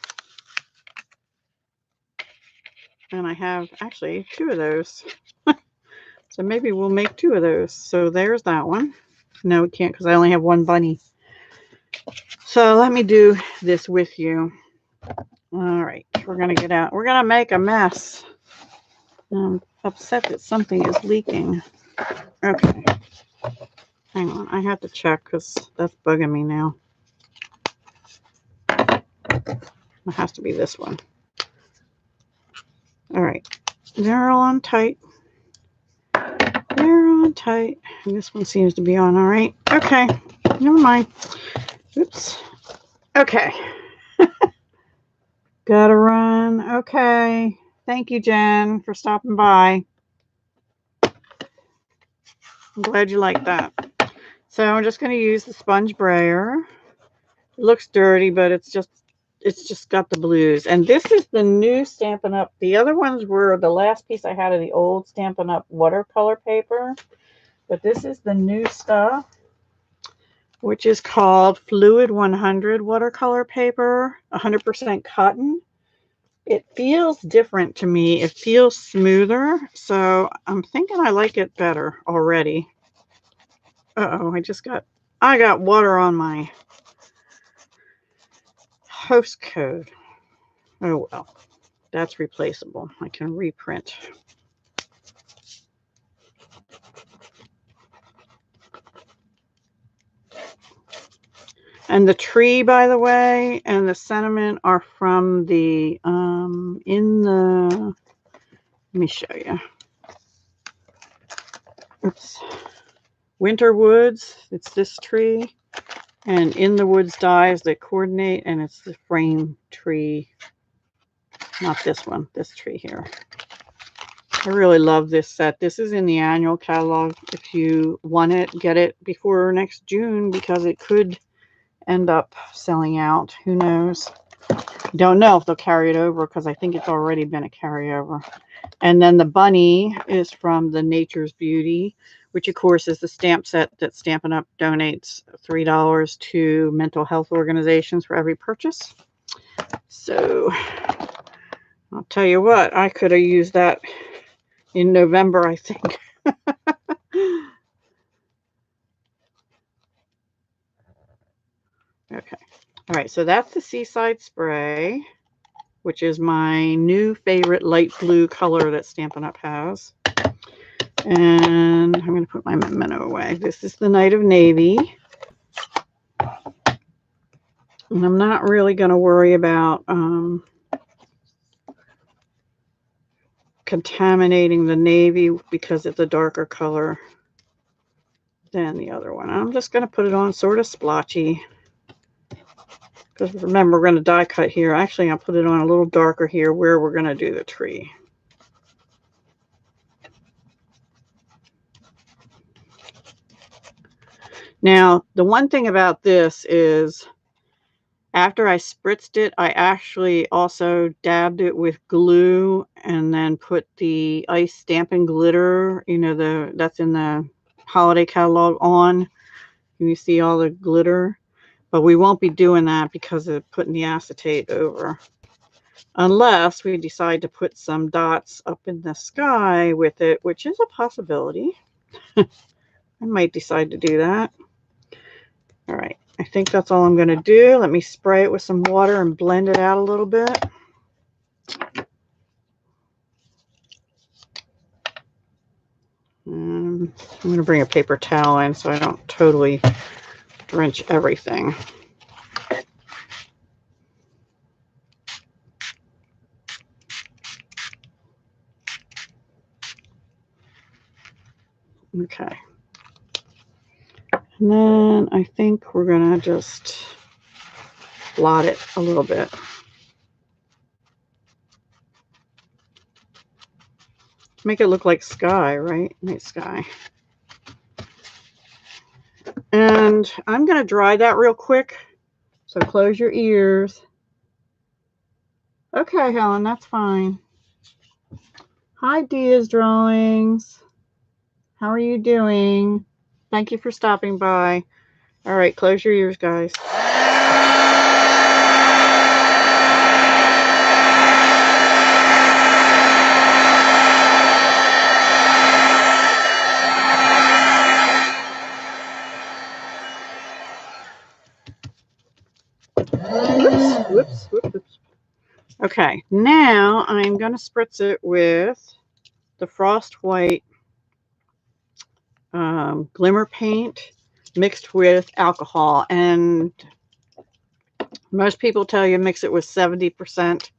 I have actually 2 of those. So maybe we'll make 2 of those. So there's that one. No, we can't because I only have 1 bunny. So let me do this with you. All right, we're going to get out. We're going to make a mess. I'm upset that something is leaking. Okay. Hang on. I have to check because that's bugging me now. It has to be this one. All right. They're all on tight. They're on tight. And this one seems to be on all right. Okay. Never mind. Oops. Okay. Gotta run. Okay. Thank you, Jen, for stopping by. I'm glad you like that. So I'm just going to use the sponge brayer. It looks dirty, but it's just got the blues. And this is the new Stampin' Up. The other ones were the last piece I had of the old Stampin' Up watercolor paper. But this is the new stuff, which is called Fluid 100 watercolor paper, 100% cotton. It feels different to me. It feels smoother. So I'm thinking I like it better already. Uh-oh, I got water on my host code. Oh well, that's replaceable. I can reprint. And the tree, by the way, and the sentiment are from the let me show you. Oops. Winter Woods. It's this tree. And In the Woods Dies that coordinate, and it's the frame tree. Not this one, this tree here. I really love this set. This is in the annual catalog. If you want it, get it before next June because it could end up selling out. Who knows? Don't know if they'll carry it over because I think it's already been a carryover. And then the bunny is from the Nature's Beauty, which of course is the stamp set that Stampin' Up donates $3 to mental health organizations for every purchase. So I'll tell you what, I could have used that in November, I think. Okay. All right, so that's the Seaside Spray, which is my new favorite light blue color that Stampin' Up has. And I'm going to put my Memento away. This is the Night of Navy. And I'm not really going to worry about contaminating the navy because it's a darker color than the other one. I'm just going to put it on sort of splotchy. Because remember, we're going to die cut here. Actually, I'll put it on a little darker here where we're going to do the tree. Now, the one thing about this is after I spritzed it, I actually also dabbed it with glue and then put the ice Stampin' glitter, you know, that's in the holiday catalog on. You see all the glitter. But we won't be doing that because of putting the acetate over. Unless we decide to put some dots up in the sky with it, which is a possibility. I might decide to do that. All right, I think that's all I'm going to do. Let me spray it with some water and blend it out a little bit. I'm going to bring a paper towel in so I don't totally drench everything. Okay. And then I think we're going to just blot it a little bit. Make it look like sky, right? Night sky. And I'm going to dry that real quick. So close your ears. Okay, Helen, that's fine. Hi, Dia's Drawings. How are you doing? Thank you for stopping by. All right, close your ears, guys. Whoops. Okay, now I'm going to spritz it with the Frost White glimmer paint mixed with alcohol. And most people tell you mix it with 70%,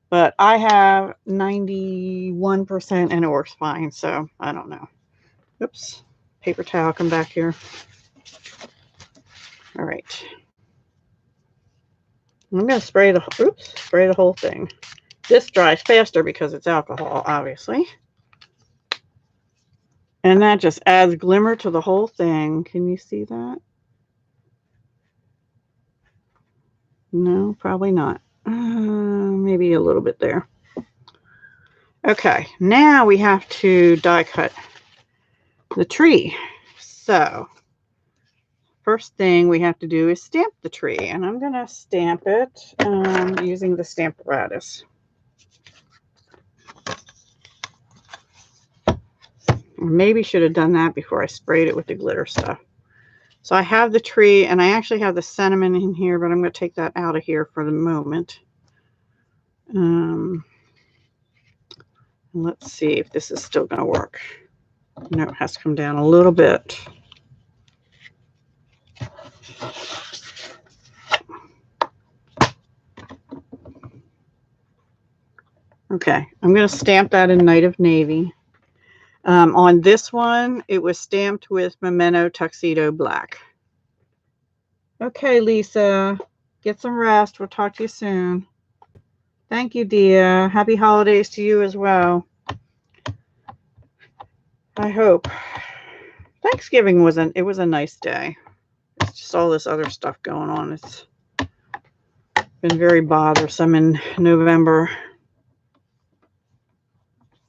but I have 91% and it works fine. So I don't know. Oops, paper towel, come back here. All right. I'm going to spray the whole thing. This dries faster because it's alcohol, obviously. And that just adds glimmer to the whole thing. Can you see that? No, probably not. Maybe a little bit there. Okay, now we have to die cut the tree. So, first thing we have to do is stamp the tree. And I'm going to stamp it using the Stamparatus. Maybe should have done that before I sprayed it with the glitter stuff. So I have the tree, and I actually have the cinnamon in here, but I'm going to take that out of here for the moment. Let's see if this is still going to work. No, it has to come down a little bit. Okay, I'm going to stamp that in Night of Navy. On this one, it was stamped with Memento Tuxedo Black. Okay, Lisa, get some rest. We'll talk to you soon. Thank you, Dia. Happy holidays to you as well. I hope. Thanksgiving was a nice day. It's just all this other stuff going on. It's been very bothersome in November.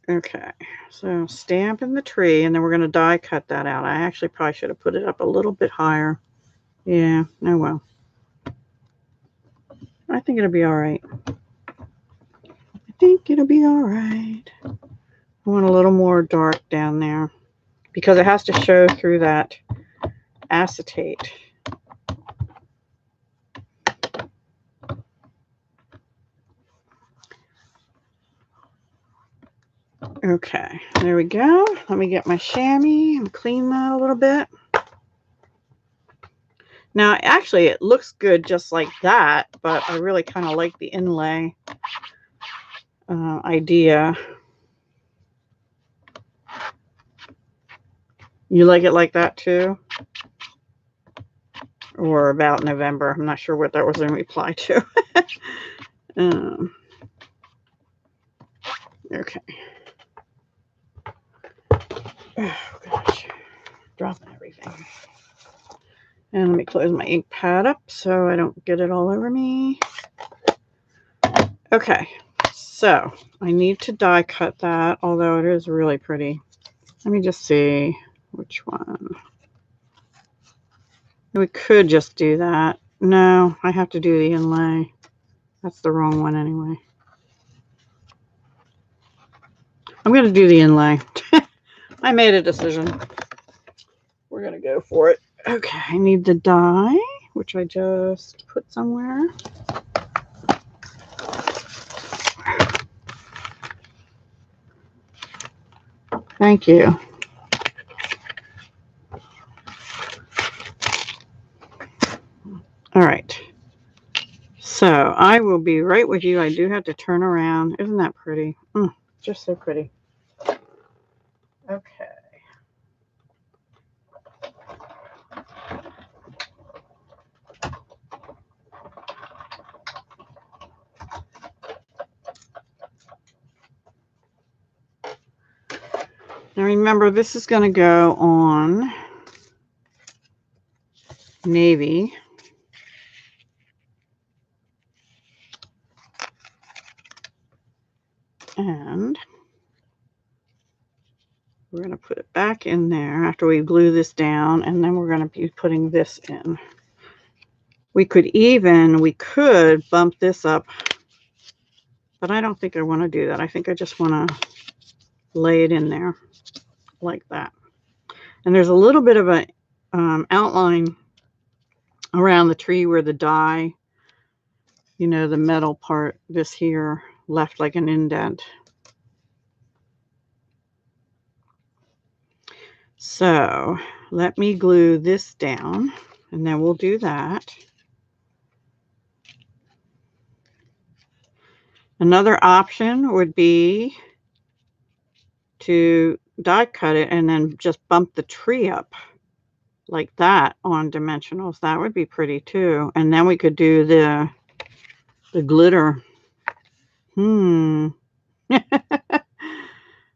Okay, so stamp in the tree, and then we're going to die cut that out. I actually probably should have put it up a little bit higher. Yeah, oh well. I think it'll be all right. I think it'll be all right. I want a little more dark down there because it has to show through that acetate. Okay, there we go. Let me get my chamois and clean that a little bit. Now, actually, it looks good just like that, but I really kind of like the inlay idea. You like it like that too? Or about November? I'm not sure what that was in reply to. Okay. Oh, gosh. Dropping everything. And let me close my ink pad up so I don't get it all over me. Okay, so I need to die cut that, although it is really pretty. Let me just see which one. We could just do that. No, I have to do the inlay. That's the wrong one anyway. I'm going to do the inlay. I made a decision. We're going to go for it. Okay, I need the die, which I just put somewhere. Thank you. All right. So I will be right with you. I do have to turn around. Isn't that pretty? Just so pretty. Okay. Now remember, this is going to go on navy. And we're going to put it back in there after we glue this down, and then we're going to be putting this in. We could bump this up, but I don't think I want to do that. I think I just want to lay it in there like that. And there's a little bit of a outline around the tree where the die, you know, the metal part, this here, left like an indent. So let me glue this down, and then we'll do that. Another option would be to die cut it and then just bump the tree up like that on dimensionals. That would be pretty too. And then we could do the glitter.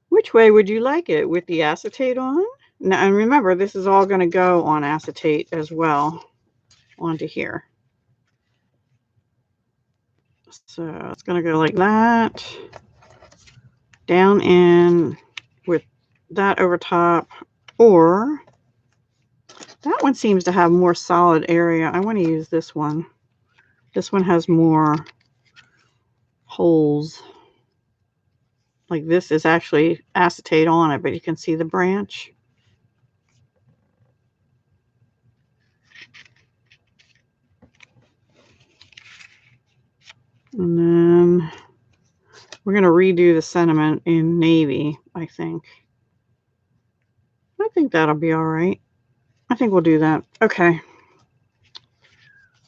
Which way would you like it? With the acetate on? Now, and remember, this is all going to go on acetate as well onto here. So it's going to go like that, down in with that over top, or that one seems to have more solid area. I want to use this one. This one has more holes. Like this is actually acetate on it, but you can see the branch. And then we're going to redo the sentiment in navy, I think. I think that'll be all right. I think we'll do that. Okay.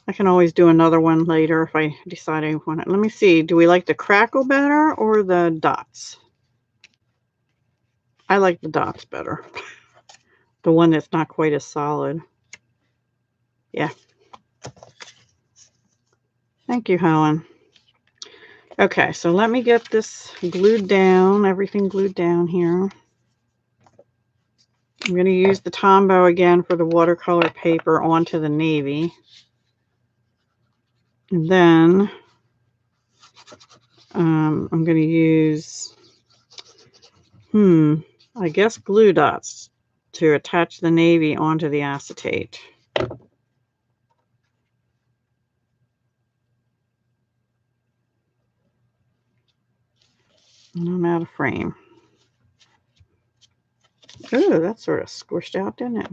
I can always do another one later if I decide I want it. Let me see. Do we like the crackle better or the dots? I like the dots better. The one that's not quite as solid. Yeah. Thank you, Helen. Okay, so let me get this glued down, everything glued down here. I'm going to use the Tombow again for the watercolor paper onto the navy. And then I'm going to use, I guess glue dots to attach the navy onto the acetate. And I'm out of frame. Ooh, that sort of squished out, didn't it?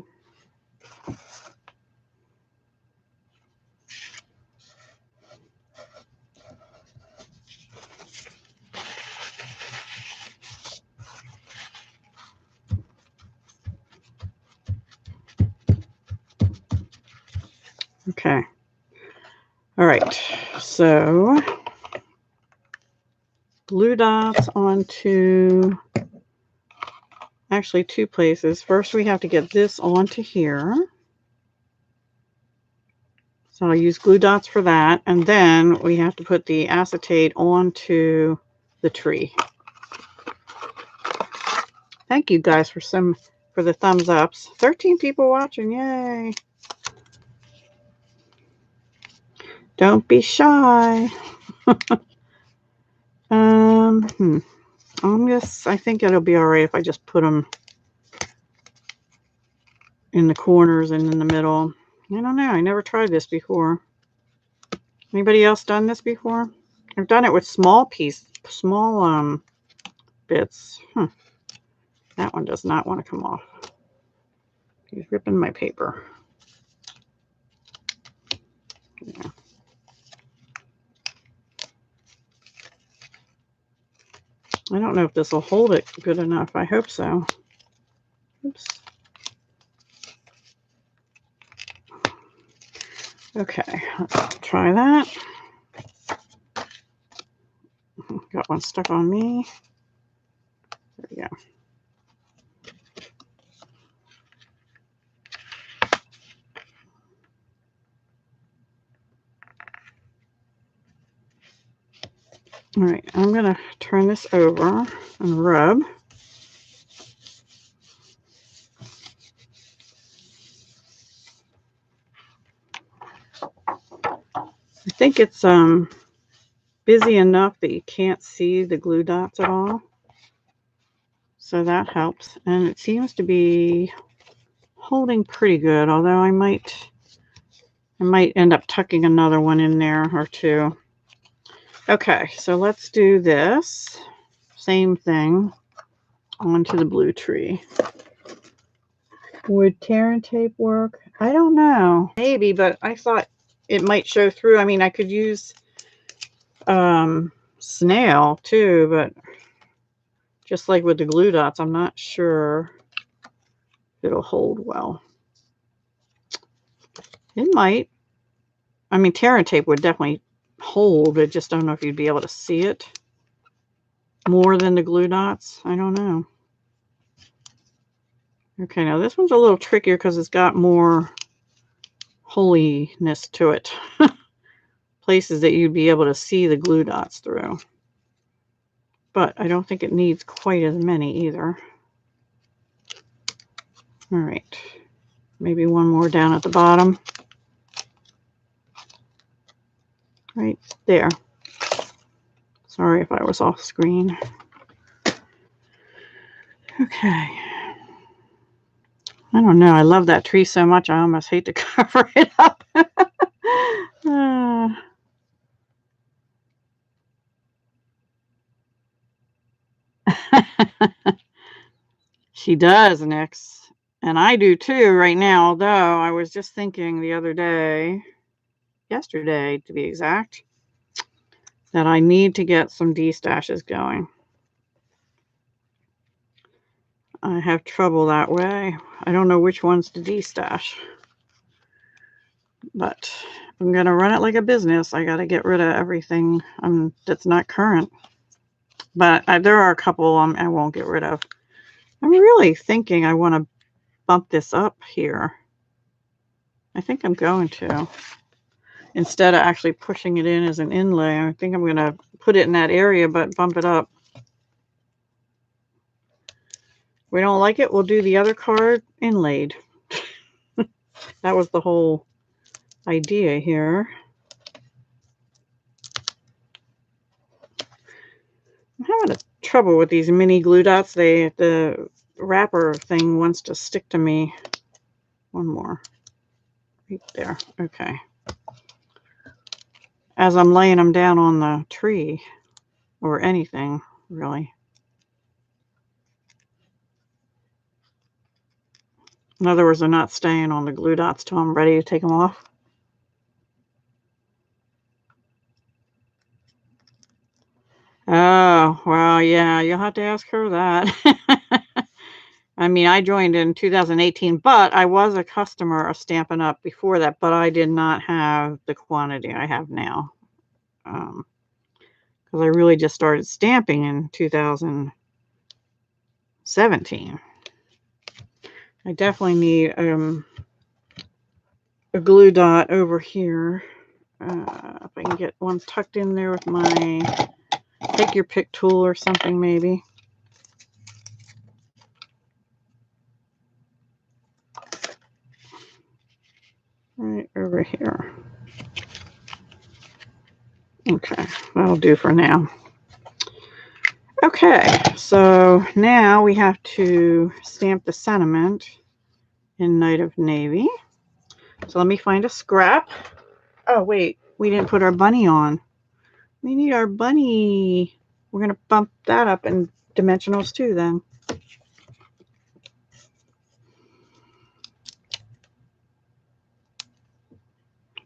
Okay. All right. So glue dots onto actually two places. First, we have to get this onto here. So I'll use glue dots for that. And then we have to put the acetate onto the tree. Thank you guys for the thumbs ups. 13 people watching. Yay. Don't be shy. I think it'll be all right if I just put them in the corners and in the middle. I don't know. I never tried this before. Anybody else done this before? I've done it with small bits. That one does not want to come off. He's ripping my paper. Yeah. I don't know if this will hold it good enough. I hope so. Oops. Okay, let's try that. Got one stuck on me. There we go. All right, I'm going to turn this over and rub. I think it's busy enough that you can't see the glue dots at all. So that helps. And it seems to be holding pretty good, although I might end up tucking another one in there or two. Okay, so let's do this. Same thing onto the blue tree. Would tear and tape work? I don't know. Maybe, but I thought it might show through. I mean, I could use snail too, but just like with the glue dots, I'm not sure it'll hold well. It might. I mean, tear and tape would definitely hold. I just don't know if you'd be able to see it more than the glue dots. I don't know. Okay, now this one's a little trickier because it's got more holiness to it. Places that you'd be able to see the glue dots through. But I don't think it needs quite as many either. All right. Maybe one more down at the bottom. Right there. Sorry if I was off screen. Okay. I don't know. I love that tree so much. I almost hate to cover it up. She does, Nyx. And I do too right now, although I was just thinking the other day, yesterday to be exact, that I need to get some D-stashes going. I have trouble that way. I don't know which ones to D-stash. But if I'm going to run it like a business, I got to get rid of everything that's not current. But there are a couple I won't get rid of. I'm really thinking I want to bump this up here. I think I'm going to. Instead of actually pushing it in as an inlay, I think I'm going to put it in that area, but bump it up. If we don't like it, we'll do the other card inlaid. That was the whole idea here. I'm having trouble with these mini glue dots. The wrapper thing wants to stick to me. One more. Right there. Okay. As I'm laying them down on the tree, or anything, really. In other words, they're not staying on the glue dots till I'm ready to take them off. Oh, well, yeah, you'll have to ask her that. I mean, I joined in 2018, but I was a customer of Stampin' Up! Before that, but I did not have the quantity I have now. Because I really just started stamping in 2017. I definitely need a glue dot over here. If I can get one tucked in there with my take your pick tool or something, maybe. Right over here. Okay, that'll do for now. Okay, so now we have to stamp the sentiment in Night of Navy. So let me find a scrap. Oh, wait, we didn't put our bunny on. We need our bunny. We're going to bump that up in dimensionals too then.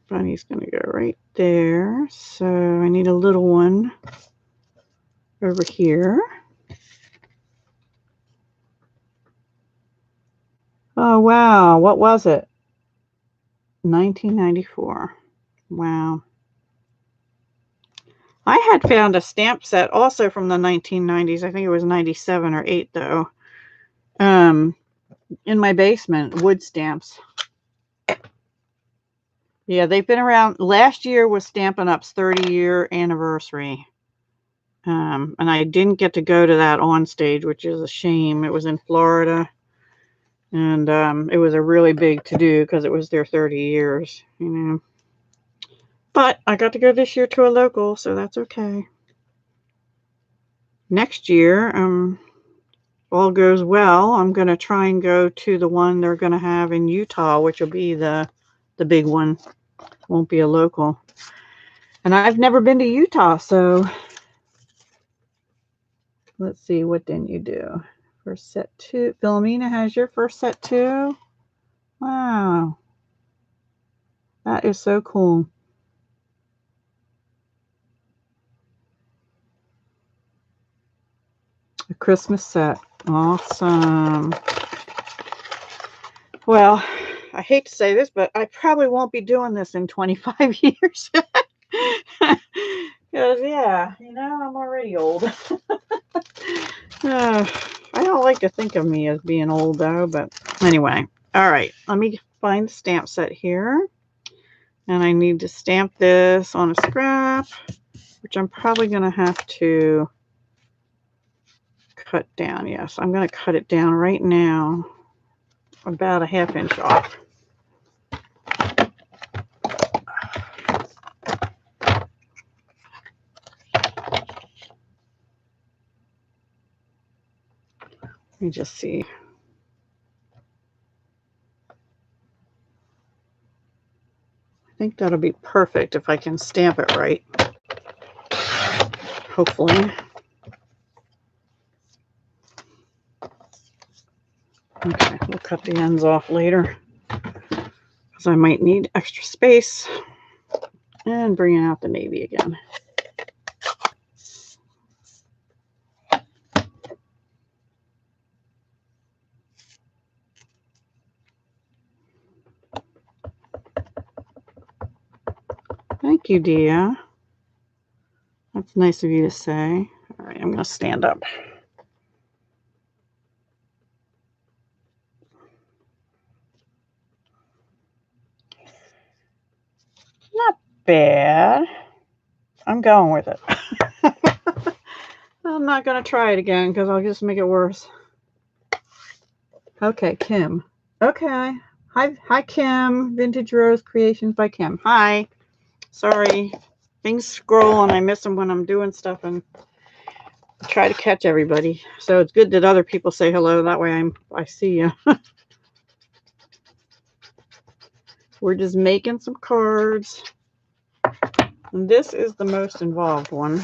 Bunny's going to go right there. So I need a little one over here. Oh, wow. What was it? 1994. Wow. I had found a stamp set also from the 1990s. I think it was 97 or 8 though. In my basement, wood stamps. Yeah, they've been around. Last year was Stampin' Up's 30-year anniversary. And I didn't get to go to that on stage, which is a shame. It was in Florida. And it was a really big to-do because it was their 30 years, you know. But I got to go this year to a local, so that's okay. Next year, all goes well, I'm going to try and go to the one they're going to have in Utah, which will be the big one. Won't be a local. And I've never been to Utah, so let's see, what didn't you do? First set 2. Philomena has your first set too? Wow. That is so cool. A Christmas set. Awesome. Well, I hate to say this, but I probably won't be doing this in 25 years. Because, yeah, you know, I'm already old. I don't like to think of me as being old, though, but anyway. All right, let me find the stamp set here. And I need to stamp this on a scrap, which I'm probably going to have to cut down. Yes, I'm going to cut it down right now, about a ½ inch off. Let me just see. I think that'll be perfect if I can stamp it right. Hopefully. Okay, we'll cut the ends off later because I might need extra space. And bringing out the navy again. Thank you, Dia. That's nice of you to say. All right, I'm going to stand up. Not bad. I'm going with it. I'm not going to try it again because I'll just make it worse. Okay, Kim. Okay. Hi, Kim. Vintage Rose Creations by Kim. Hi. Sorry. Things scroll and I miss them when I'm doing stuff and I try to catch everybody. So it's good that other people say hello. That way I see you. We're just making some cards. And this is the most involved one.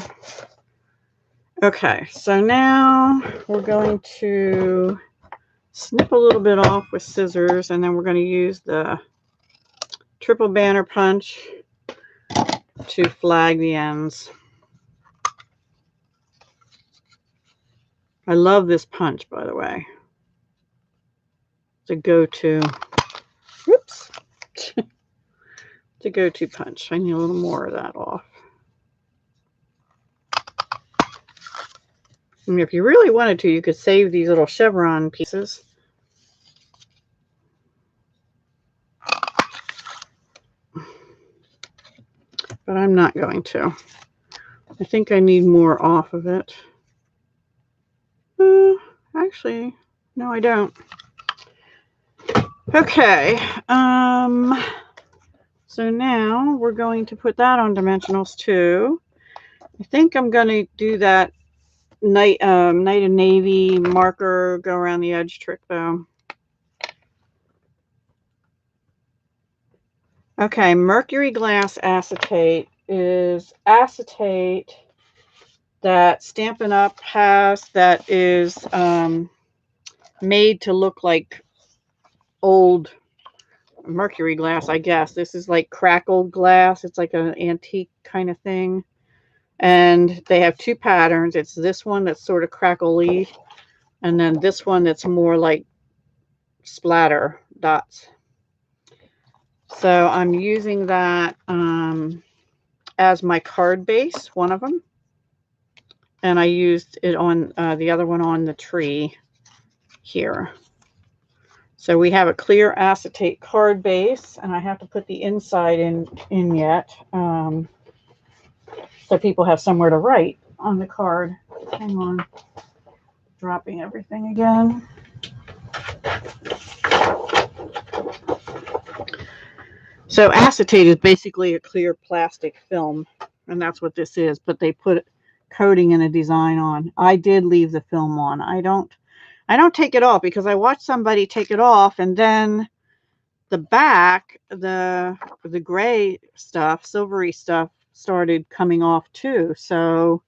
Okay, so now we're going to snip a little bit off with scissors, and then we're going to use the triple banner punch to flag the ends. I love this punch, by the way. It's a go-to. Whoops. It's a go-to punch. I need a little more of that off. I mean, if you really wanted to, you could save these little chevron pieces. But I'm not going to. I think I need more off of it. Actually, no, I don't. Okay. So now we're going to put that on dimensionals too. I think I'm going to do that night of navy marker, go around the edge trick though. Okay, Mercury glass acetate is acetate that Stampin' Up! Has that is made to look like old Mercury glass, I guess. This is like crackled glass. It's like an antique kind of thing. And they have two patterns. It's this one that's sort of crackly, and then this one that's more like splatter dots. So I'm using that as my card base, one of them. And I used it on the other one on the tree here. So we have a clear acetate card base, and I have to put the inside in yet. So people have somewhere to write on the card. Hang on. Dropping everything again. So acetate is basically a clear plastic film, and that's what this is, but they put coating and a design on. I did leave the film on. I don't take it off because I watched somebody take it off, and then the back, the gray stuff, silvery stuff started coming off too. So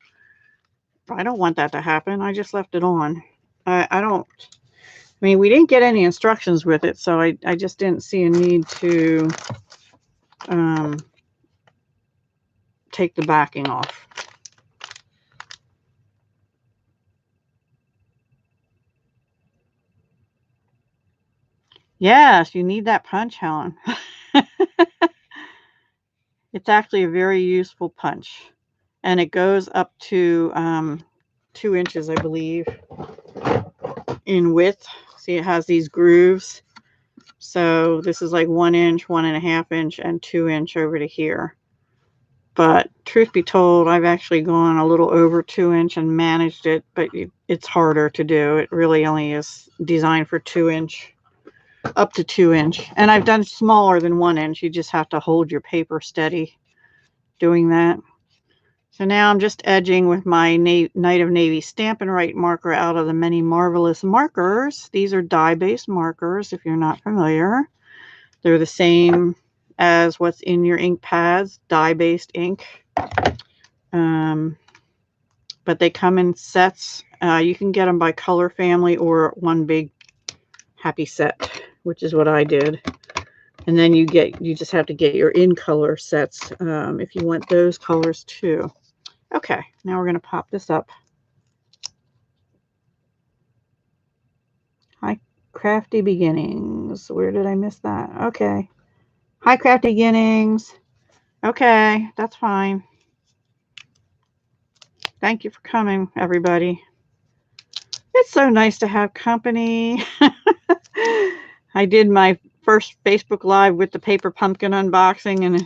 I don't want that to happen. I just left it on. I don't, I mean, we didn't get any instructions with it, so I just didn't see a need to take the backing off. Yes, you need that punch, Helen. It's actually a very useful punch. And it goes up to 2 inches, I believe, in width. See, it has these grooves. So this is like 1 inch, 1.5 inch, and 2 inch over to here. But truth be told, I've actually gone a little over 2 inch and managed it, but it's harder to do. It really only is designed for 2 inch, up to 2 inch. And I've done smaller than 1 inch. You just have to hold your paper steady doing that. So now I'm just edging with my Night of Navy Stampin' Right marker out of the many marvelous markers. These are dye-based markers, if you're not familiar. They're the same as what's in your ink pads, dye-based ink. But they come in sets. You can get them by color family or one big happy set, which is what I did. And then you just have to get your in color sets if you want those colors too. Okay, now we're going to pop this up. Hi, Crafty Beginnings. Where did I miss that? Okay. Hi, Crafty Beginnings. Okay, that's fine. Thank you for coming, everybody. It's so nice to have company. I did my first Facebook Live with the paper pumpkin unboxing, and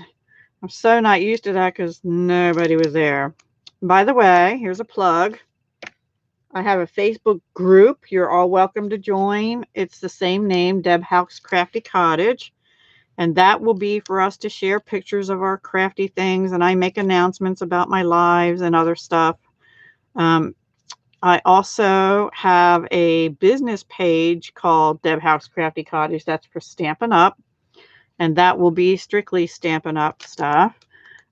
I'm so not used to that because nobody was there. By the way, here's a plug. I have a Facebook group. You're all welcome to join. It's the same name, Deb Houck's Crafty Cottage. And that will be for us to share pictures of our crafty things. And I make announcements about my lives and other stuff. I also have a business page called Deb Houck's Crafty Cottage. That's for Stampin' Up. And that will be strictly Stampin' Up stuff.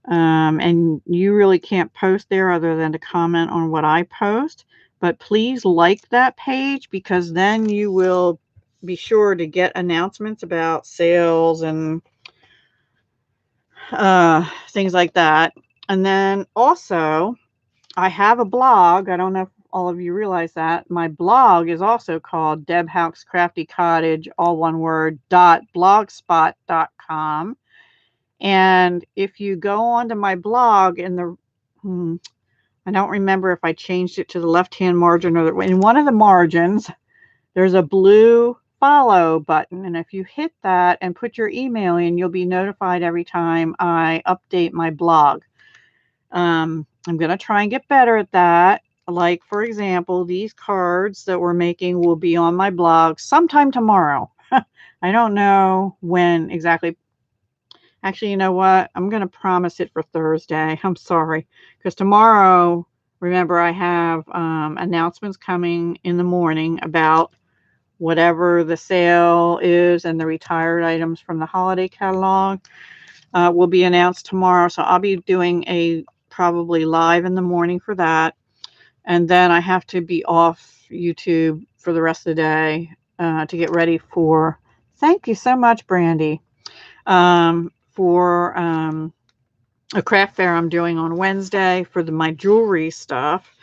And you really can't post there other than to comment on what I post. But please like that page because then you will be sure to get announcements about sales and things like that. And then also, I have a blog. I don't know if all of you realize that. My blog is also called Deb Houck's Crafty Cottage, all one word, .blogspot.com. And if you go onto my blog in the, I don't remember if I changed it to the left-hand margin or in one of the margins, there's a blue follow button. And if you hit that and put your email in, you'll be notified every time I update my blog. I'm going to try and get better at that. Like, for example, these cards that we're making will be on my blog sometime tomorrow. I don't know when exactly. Actually, you know what? I'm going to promise it for Thursday. I'm sorry. Because tomorrow, remember, I have announcements coming in the morning about whatever the sale is and the retired items from the holiday catalog will be announced tomorrow. So I'll be doing a probably live in the morning for that. And then I have to be off YouTube for the rest of the day to get ready for, thank you so much, Brandy, for a craft fair I'm doing on Wednesday for my jewelry stuff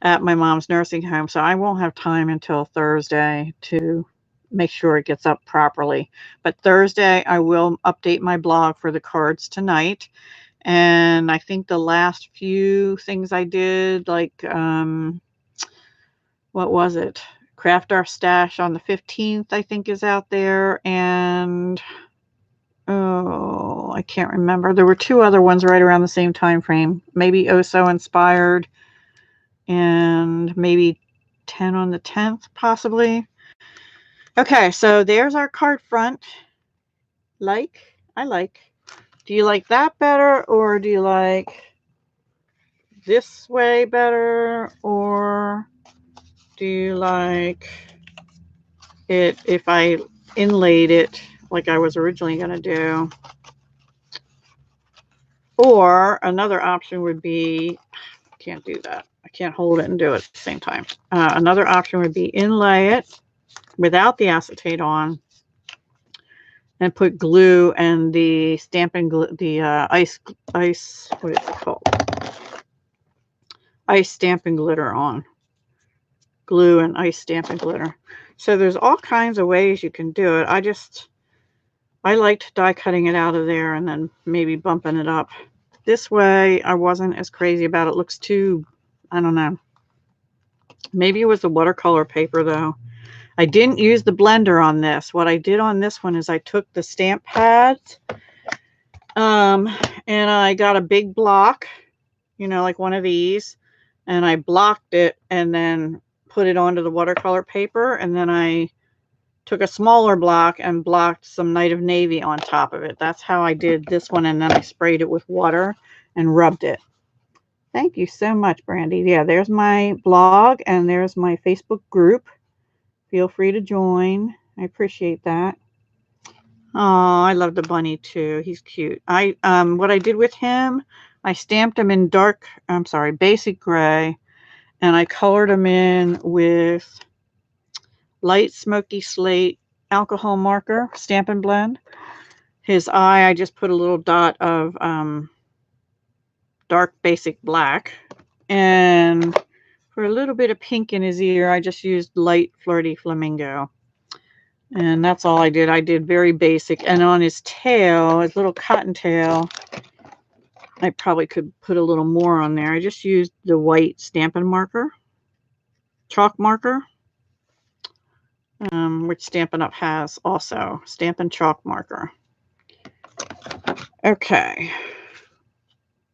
at my mom's nursing home. So I won't have time until Thursday to make sure it gets up properly. But Thursday, I will update my blog for the cards tonight. And I think the last few things I did, like, what was it? Craft Our Stash on the 15th, I think, is out there. And oh, I can't remember. There were 2 other ones right around the same time frame. Maybe Oh So Inspired and maybe 10 on the 10th, possibly. Okay, so there's our card front. I like. Do you like that better, or do you like this way better, or do you like it if I inlaid it like I was originally going to do? Or another option would be, can't do that. I can't hold it and do it at the same time. Another option would be inlay it without the acetate on and put glue and the Stampin' glue, the ice, what is it called? Ice Stampin' glitter on. Glue and ice Stampin' glitter. So there's all kinds of ways you can do it. I liked die cutting it out of there and then maybe bumping it up. This way, I wasn't as crazy about it. It looks too, I don't know. Maybe it was the watercolor paper, though. I didn't use the blender on this. What I did on this one is I took the stamp pads and I got a big block, you know, like one of these, and I blocked it and then put it onto the watercolor paper, and then I took a smaller block and blocked some Night of Navy on top of it. That's how I did this one, and then I sprayed it with water and rubbed it. Thank you so much, Brandy. Yeah, there's my blog and there's my Facebook group. Feel free to join. I appreciate that. Oh, I love the bunny too. He's cute. What I did with him, I stamped him in basic gray, and I colored him in with light smoky slate alcohol marker, Stampin' Blend. His eye, I just put a little dot of dark basic black, and for a little bit of pink in his ear, I just used light flirty flamingo. And that's all I did. I did very basic. And on his tail, his little cottontail, I probably could put a little more on there. I just used the white Stampin' marker, chalk marker, which Stampin' Up! Has also, Stampin' chalk marker. Okay.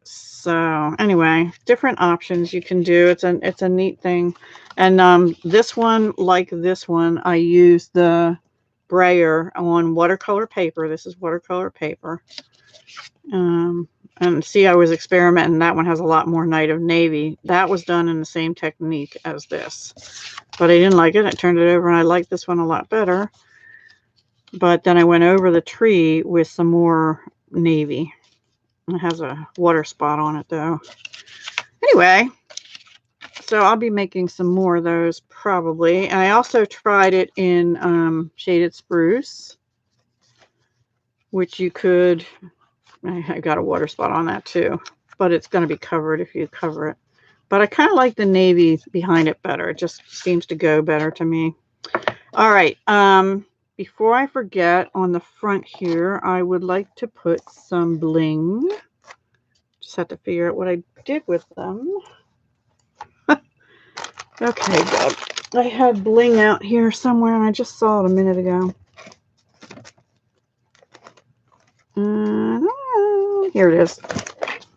So anyway, different options you can do. It's a neat thing. And this one, like this one, I used the brayer on watercolor paper. This is watercolor paper. And see, I was experimenting. That one has a lot more Night of Navy. That was done in the same technique as this. But I didn't like it. I turned it over and I liked this one a lot better. But then I went over the tree with some more navy. It has a water spot on it though. Anyway, so I'll be making some more of those probably. And I also tried it in Shaded Spruce, which you could, I got a water spot on that too, but it's going to be covered if you cover it. But I kind of like the navy behind it better. It just seems to go better to me. All right. Before I forget, on the front here, I would like to put some bling. Just have to figure out what I did with them. Okay, good. I had bling out here somewhere, and I just saw it a minute ago. Here it is.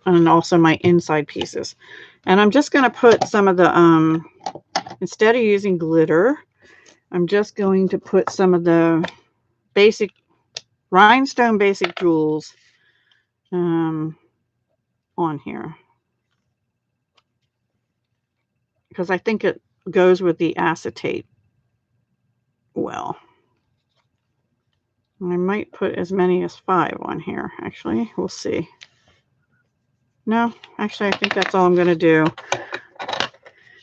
And also my inside pieces. And I'm just going to put some of the, instead of using glitter, I'm just going to put some of the basic rhinestone basic jewels on here, because I think it goes with the acetate well. I might put as many as 5 on here, actually. We'll see. No, actually, I think that's all I'm going to do.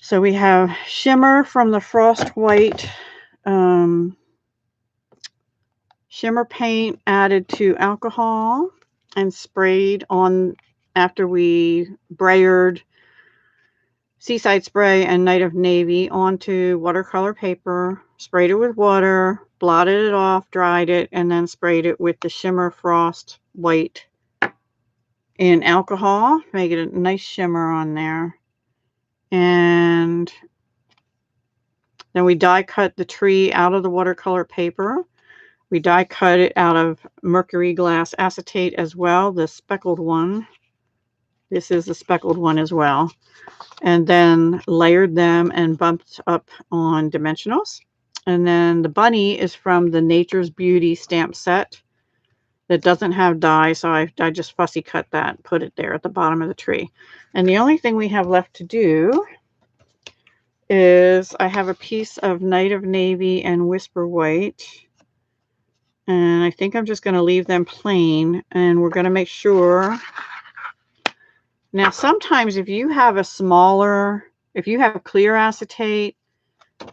So we have shimmer from the Frost White shimmer paint added to alcohol and sprayed on after we brayered Seaside Spray and Night of Navy onto watercolor paper, sprayed it with water, blotted it off, dried it, and then sprayed it with the Shimmer Frost White in alcohol, make it a nice shimmer on there. And then we die cut the tree out of the watercolor paper. We die cut it out of Mercury glass acetate as well, the speckled one. This is the speckled one as well. And then layered them and bumped up on dimensionals. And then the bunny is from the Nature's Beauty stamp set. that doesn't have dye, so I just fussy cut that and put it there at the bottom of the tree. And the only thing we have left to do is I have a piece of Night of Navy and Whisper White. And I think I'm just going to leave them plain, and we're going to make sure. Now, sometimes if you have a smaller, if you have clear acetate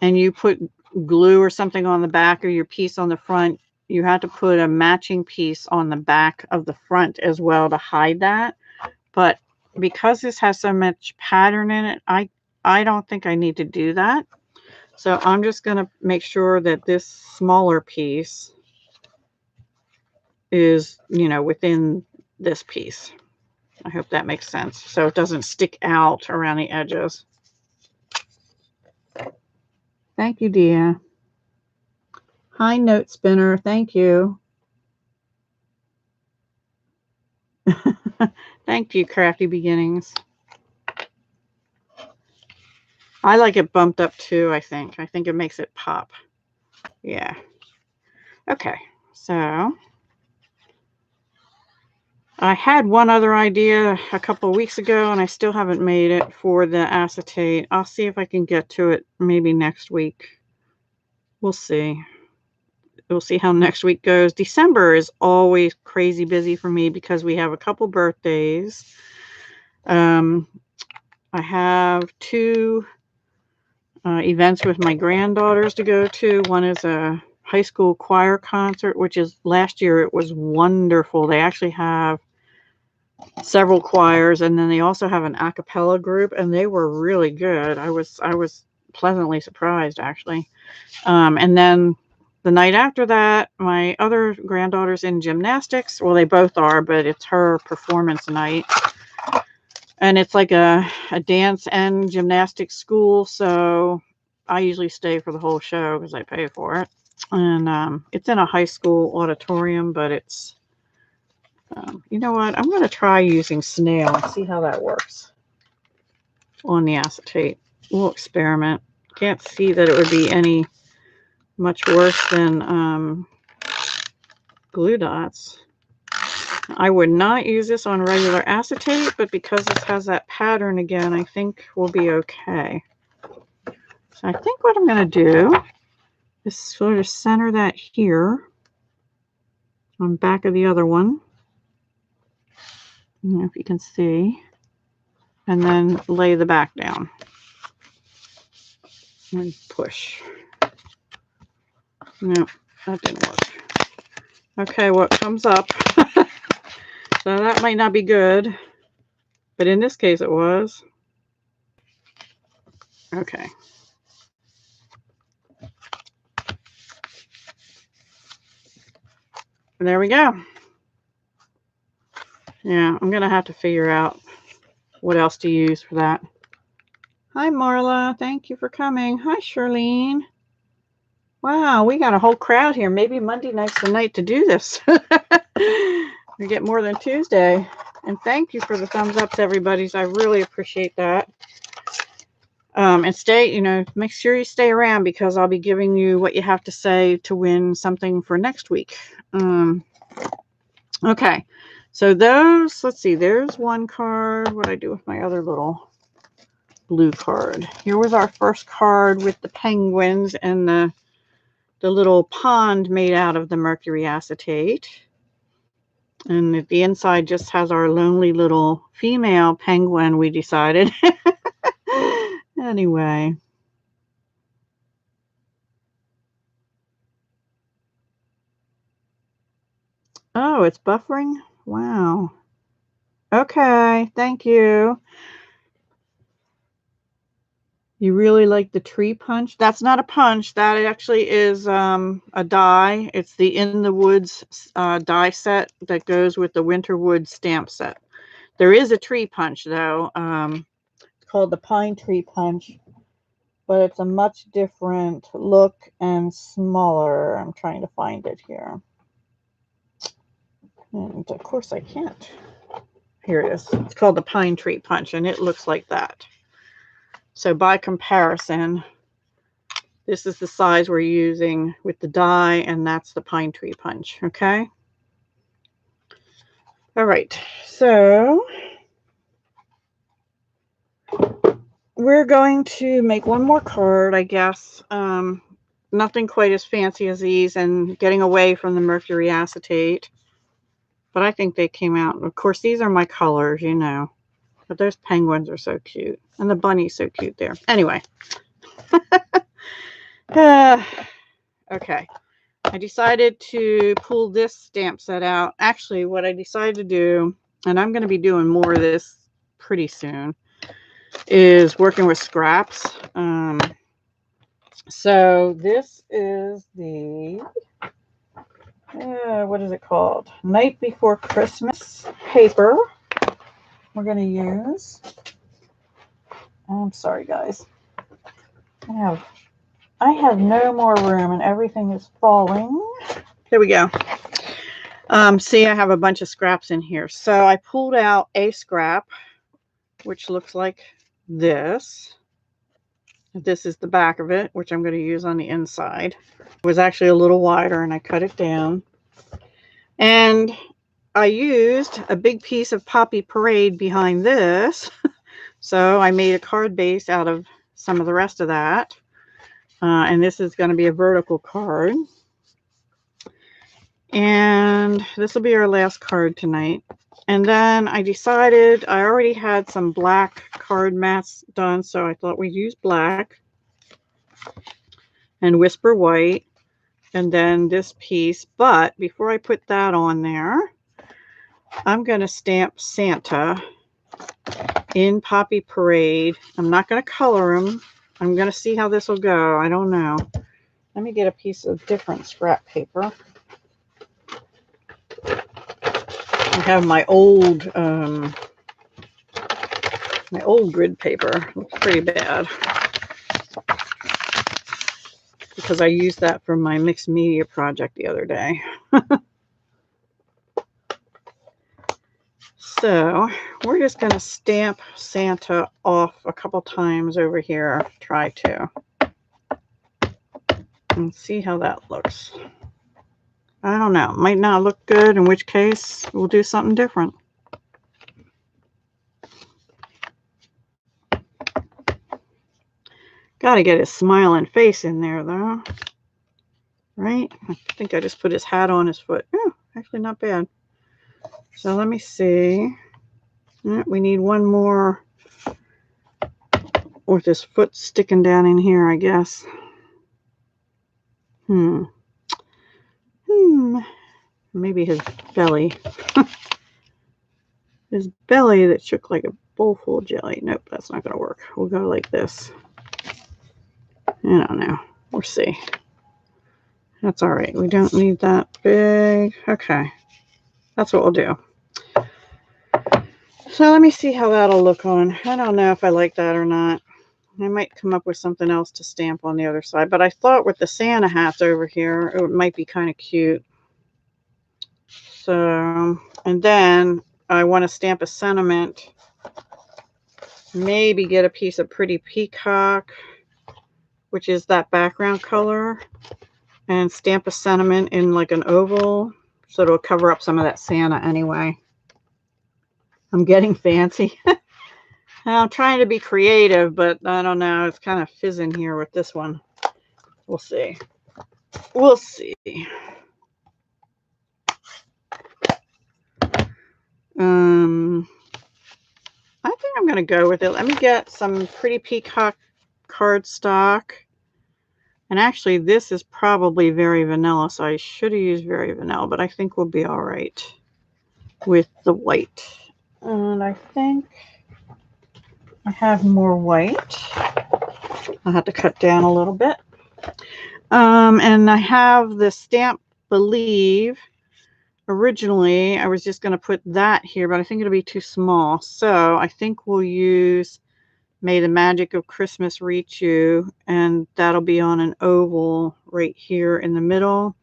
and you put glue or something on the back of your piece on the front, you have to put a matching piece on the back of the front as well to hide that. But because this has so much pattern in it, I don't think I need to do that. So I'm just going to make sure that this smaller piece is, you know, within this piece. I hope that makes sense. So it doesn't stick out around the edges. Thank you, Dia. Hi, Note Spinner. Thank you. Thank you, Crafty Beginnings. I like it bumped up too, I think. I think it makes it pop. Yeah. Okay, so I had one other idea a couple of weeks ago, and I still haven't made it for the acetate. I'll see if I can get to it maybe next week. We'll see. We'll see how next week goes. December is always crazy busy for me because we have a couple birthdays. I have 2 events with my granddaughters to go to. One is a high school choir concert, which is last year it was wonderful. They actually have several choirs, and then they also have an a cappella group, and they were really good. I was pleasantly surprised, actually. And then the night after that, my other granddaughter's in gymnastics. Well, they both are, but it's her performance night. And it's like a dance and gymnastics school, so I usually stay for the whole show because I pay for it. And it's in a high school auditorium, but it's, you know what? I'm going to try using snail and see how that works on the acetate. We'll experiment. Can't see that it would be any much worse than glue dots. I would not use this on regular acetate, but because this has that pattern again, I think we'll be okay. So I think what I'm going to do is sort of center that here on the back of the other one. I don't know if you can see. And then lay the back down. And push. No, that didn't work. Okay, what comes up? So that might not be good, but in this case it was. Okay. And there we go. Yeah, I'm going to have to figure out what else to use for that. Hi, Marla. Thank you for coming. Hi, Charlene. Wow, we got a whole crowd here. Maybe Monday night's the night to do this. We get more than Tuesday. And thank you for the thumbs ups, everybody. I really appreciate that. And stay, you know, make sure you stay around because I'll be giving you what you have to say to win something for next week. Okay, so those, let's see, there's one card. What do I do with my other little blue card? Here was our first card with the penguins and the little pond made out of the Mercury acetate. And the inside just has our lonely little female penguin, we decided. Anyway. Oh, it's buffering? Wow. Okay, thank you. You really like the tree punch? That's not a punch. That actually is a die. It's the In the Woods die set that goes with the Winterwood stamp set. There is a tree punch, though. It's called the Pine Tree Punch, but it's a much different look and smaller. I'm trying to find it here. And of course I can't. Here it is. It's called the Pine Tree Punch, and it looks like that. So by comparison, this is the size we're using with the die, and that's the Pine Tree Punch, okay? All right, so we're going to make one more card, I guess. Nothing quite as fancy as these, and getting away from the Mercury Acetate. But I think they came out. Of course, these are my colors, you know. But those penguins are so cute. And the bunny's so cute there. Anyway. Okay. I decided to pull this stamp set out. Actually, what I decided to do, and I'm going to be doing more of this pretty soon, is working with scraps. So this is the, what is it called? Night Before Christmas paper we're going to use. I'm sorry, guys. I have no more room and everything is falling. There we go. See, I have a bunch of scraps in here. So I pulled out a scrap, which looks like this. This is the back of it, which I'm going to use on the inside. It was actually a little wider and I cut it down. And I used a big piece of Poppy Parade behind this. So I made a card base out of some of the rest of that. And this is going to be a vertical card. And this will be our last card tonight. And then I decided I already had some black card mats done, so I thought we'd use black and Whisper White and then this piece. But before I put that on there, I'm going to stamp Santa in Poppy Parade. I'm not going to color him. I'm going to see how this will go. I don't know. Let me get a piece of different scrap paper. I have my old grid paper. Looks pretty bad because I used that for my mixed media project the other day. So we're just going to stamp Santa off a couple times over here. Try to. And see how that looks. I don't know. It might not look good, in which case we'll do something different. Got to get his smiling face in there, though. Right? I think I just put his hat on his foot. Oh, actually not bad. So let me see. We need one more with his foot sticking down in here, I guess. Maybe his belly. His belly that shook like a bowl full of jelly. Nope, that's not going to work. We'll go like this. I don't know. We'll see. That's all right. We don't need that big. Okay. That's what we'll do. So let me see how that'll look on. I don't know if I like that or not. I might come up with something else to stamp on the other side. But I thought with the Santa hats over here, it might be kind of cute. So, and then I want to stamp a sentiment. Maybe get a piece of Pretty Peacock, which is that background color, and stamp a sentiment in like an oval. So it'll cover up some of that Santa anyway. I'm getting fancy. I'm trying to be creative, but I don't know. It's kind of fizzing here with this one. We'll see. We'll see. I think I'm going to go with it. Let me get some Pretty Peacock cardstock. And actually, this is probably Very Vanilla, so I should have used Very Vanilla, but I think we'll be all right with the white. And I think I have more white. I'll have to cut down a little bit. And I have the stamp Believe. Originally, I was just going to put that here, but I think it'll be too small. So I think we'll use May the Magic of Christmas Reach You, and that'll be on an oval right here in the middle.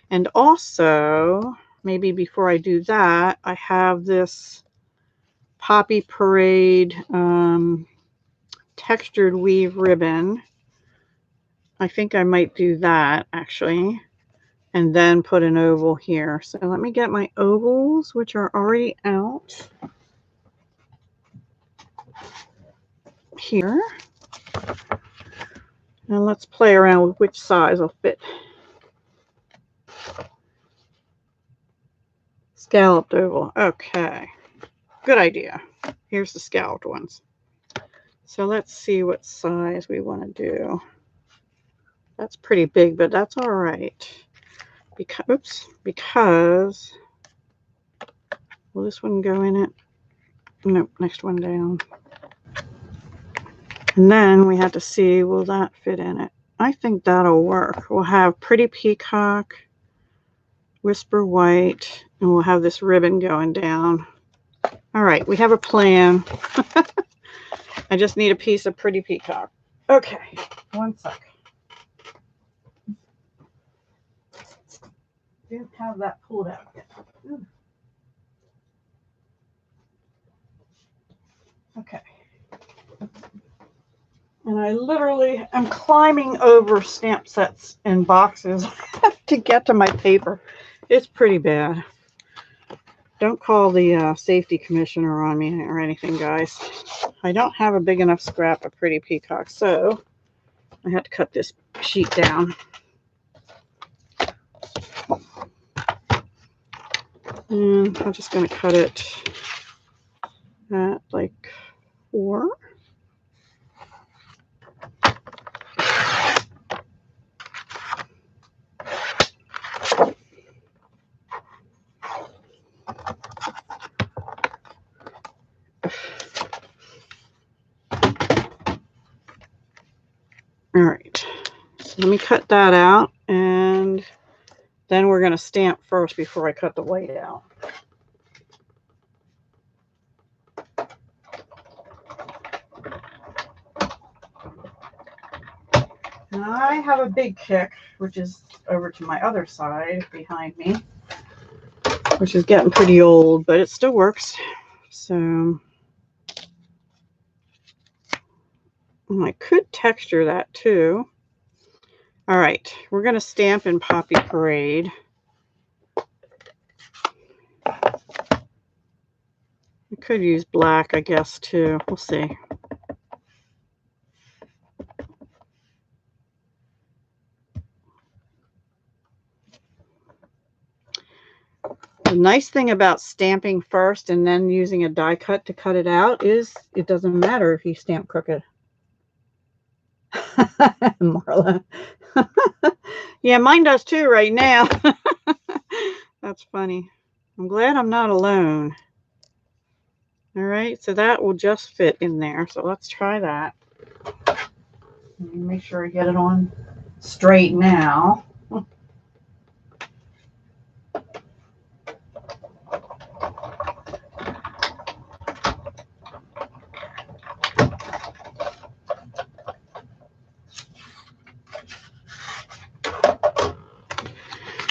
And also, maybe before I do that, I have this Poppy Parade textured weave ribbon. I think I might do that, actually. and then put an oval here. So let me get my ovals, which are already out here. And let's play around with which size will fit. Scalloped oval. Okay. Good idea. Here's the scalloped ones. So let's see what size we want to do. That's pretty big, but that's all right. Because will this one go in it? Nope, next one down. And then we have to see, will that fit in it? I think that'll work. We'll have Pretty Peacock, Whisper White, and we'll have this ribbon going down. All right, we have a plan. I just need a piece of Pretty Peacock. Okay, one sec. Didn't have that pulled out yet. Ooh. Okay. And I literally am climbing over stamp sets and boxes to get to my paper. It's pretty bad. Don't call the safety commissioner on me or anything, guys. I don't have a big enough scrap of Pretty Peacock, so I had to cut this sheet down. And I'm just going to cut it at like 4. All right, so let me cut that out, and then we're going to stamp first before I cut the white out. And I have a big kick, which is over to my other side behind me, which is getting pretty old, but it still works. So I could texture that too. All right, we're going to stamp in Poppy Parade. I could use black, I guess, too. We'll see. The nice thing about stamping first and then using a die cut to cut it out is it doesn't matter if you stamp crooked. Marla. Yeah, mine does too right now. That's funny. I'm glad I'm not alone. All right, so that will just fit in there. So let's try that. Let me make sure I get it on straight now.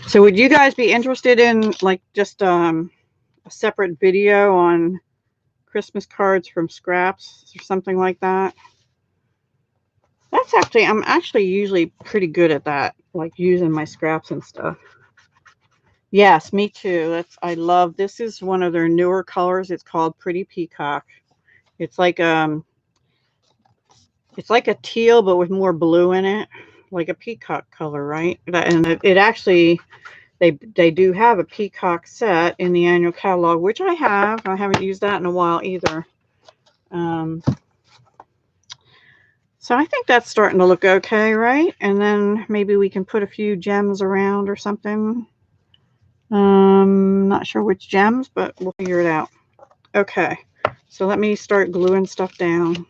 So would you guys be interested in like just a separate video on Christmas cards from scraps or something like that? That's actually, I'm actually usually pretty good at that, like using my scraps and stuff. Yes, me too. I love, this is one of their newer colors. It's called Pretty Peacock. It's like a teal, but with more blue in it, like a peacock color, right? And it actually, they do have a peacock set in the annual catalog, which I have. I haven't used that in a while either. So I think that's starting to look okay, right? And then maybe we can put a few gems around or something. Not sure which gems, but we'll figure it out. Okay, so let me start gluing stuff down.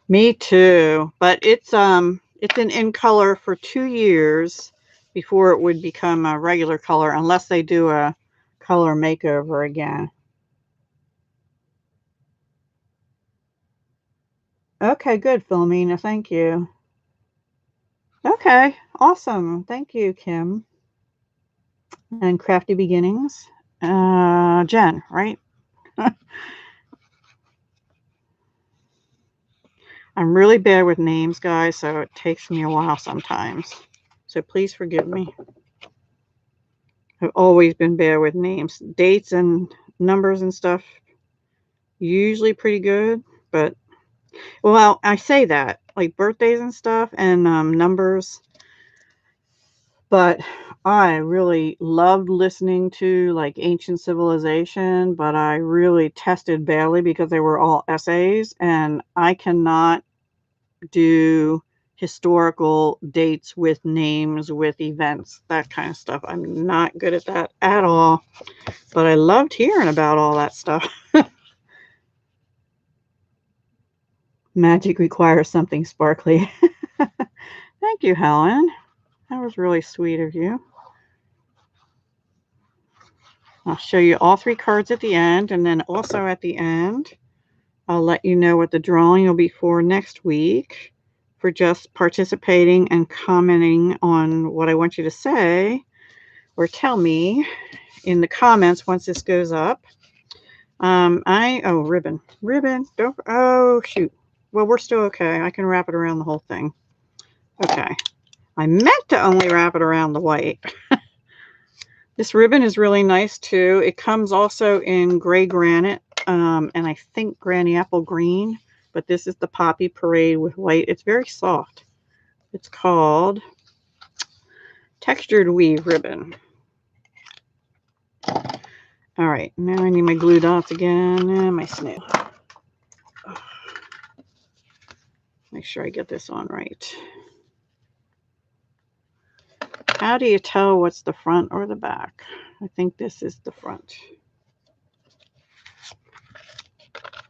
Me too, but it's in color for 2 years before it would become a regular color, unless they do a color makeover again. Okay, good, Philomena. Thank you. Okay, awesome. Thank you, Kim. And Crafty Beginnings. Jen, right? I'm really bad with names, guys, so it takes me a while sometimes. So please forgive me. I've always been bad with names. Dates and numbers and stuff, usually pretty good, but, well, I say that, like birthdays and stuff and numbers, but I really loved listening to like Ancient Civilization, but I really tested badly because they were all essays, and I cannot do historical dates with names, with events, that kind of stuff. I'm not good at that at all, but I loved hearing about all that stuff. Magic requires something sparkly. Thank you, Helen. That was really sweet of you. I'll show you all 3 cards at the end, and then also at the end, I'll let you know what the drawing will be for next week for just participating and commenting on what I want you to say or tell me in the comments once this goes up. Oh, ribbon. Don't, oh, shoot. Well, we're still okay. I can wrap it around the whole thing. Okay. I meant to only wrap it around the white. This ribbon is really nice too. It comes also in gray granite, and I think granny apple green, but this is the Poppy Parade with white. It's very soft. It's called Textured Weave Ribbon. All right, now I need my glue dots again and my snail. Make sure I get this on right. How do you tell what's the front or the back? I think this is the front.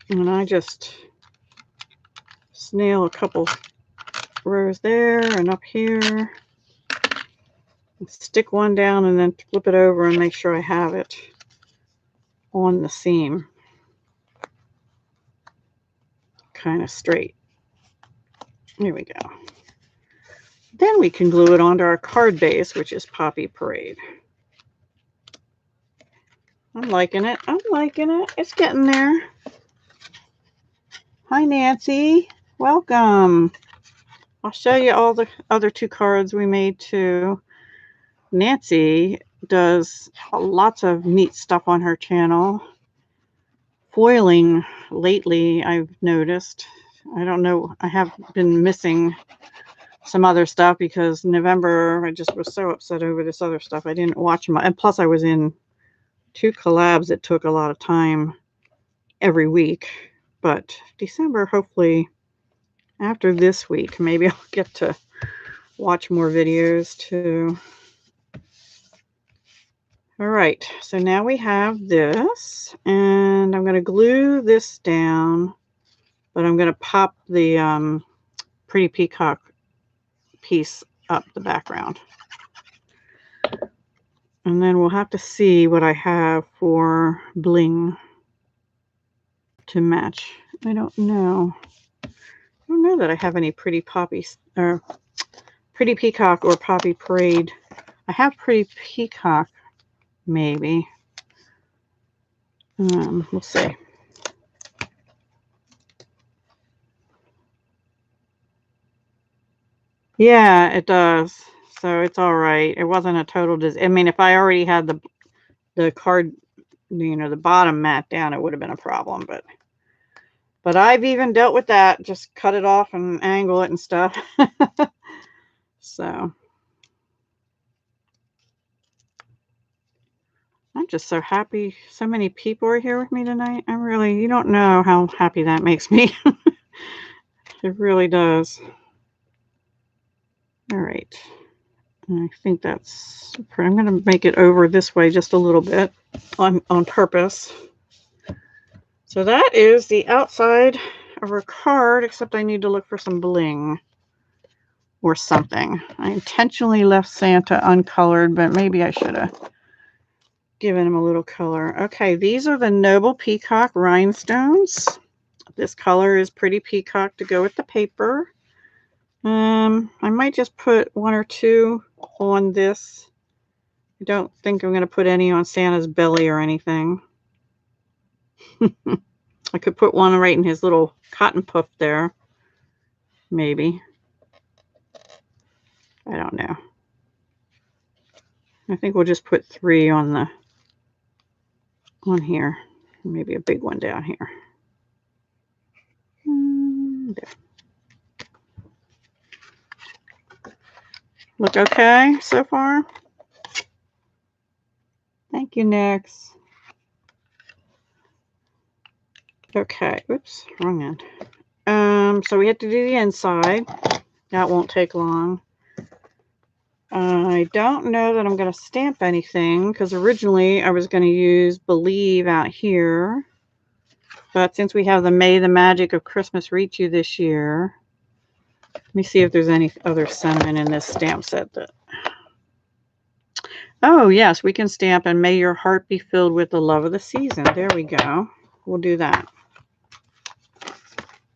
And I just snail a couple rows there and up here. Stick one down and then flip it over and make sure I have it on the seam. Kind of straight. Here we go. Then we can glue it onto our card base, which is Poppy Parade. I'm liking it. I'm liking it. It's getting there. Hi, Nancy. Welcome. I'll show you all the other 2 cards we made too. Nancy does lots of neat stuff on her channel. Foiling lately, I've noticed. I don't know. I have been missing some other stuff because November, I just was so upset over this other stuff. I didn't watch them. And plus, I was in 2 collabs that took a lot of time every week. But December, hopefully, after this week, maybe I'll get to watch more videos too. All right, so now we have this, and I'm going to glue this down, but I'm going to pop the Pretty Peacock piece up the background. And then we'll have to see what I have for bling to match. I don't know. I don't know that I have any Pretty Poppies or Pretty Peacock or Poppy Parade. I have Pretty Peacock, maybe. We'll see. Yeah, it does. So it's all right. It wasn't a total I mean, if I already had the card, you know, the bottom mat down, it would have been a problem. But I've even dealt with that. Just cut it off and angle it and stuff. So I'm just so happy so many people are here with me tonight. I'm really, you don't know how happy that makes me. It really does. All right. And I think that's, I'm going to make it over this way just a little bit on purpose. So that is the outside of our card, except I need to look for some bling or something. I intentionally left Santa uncolored, but maybe I should have given him a little color. Okay, these are the Noble Peacock Rhinestones. This color is Pretty Peacock to go with the paper. I might just put 1 or 2 on this. I don't think I'm going to put any on Santa's belly or anything. I could put one right in his little cotton puff there. maybe. I don't know. I think we'll just put 3 on here. Maybe a big one down here. There. Look okay so far? Thank you, Nix. Okay, oops, wrong end. So we have to do the inside. That won't take long. I don't know that I'm going to stamp anything because originally I was going to use Believe out here. But since we have the May the Magic of Christmas reach you this year, let me see if there's any other sentiment in this stamp set that... Oh, yes, we can stamp and may your heart be filled with the love of the season. There we go. We'll do that.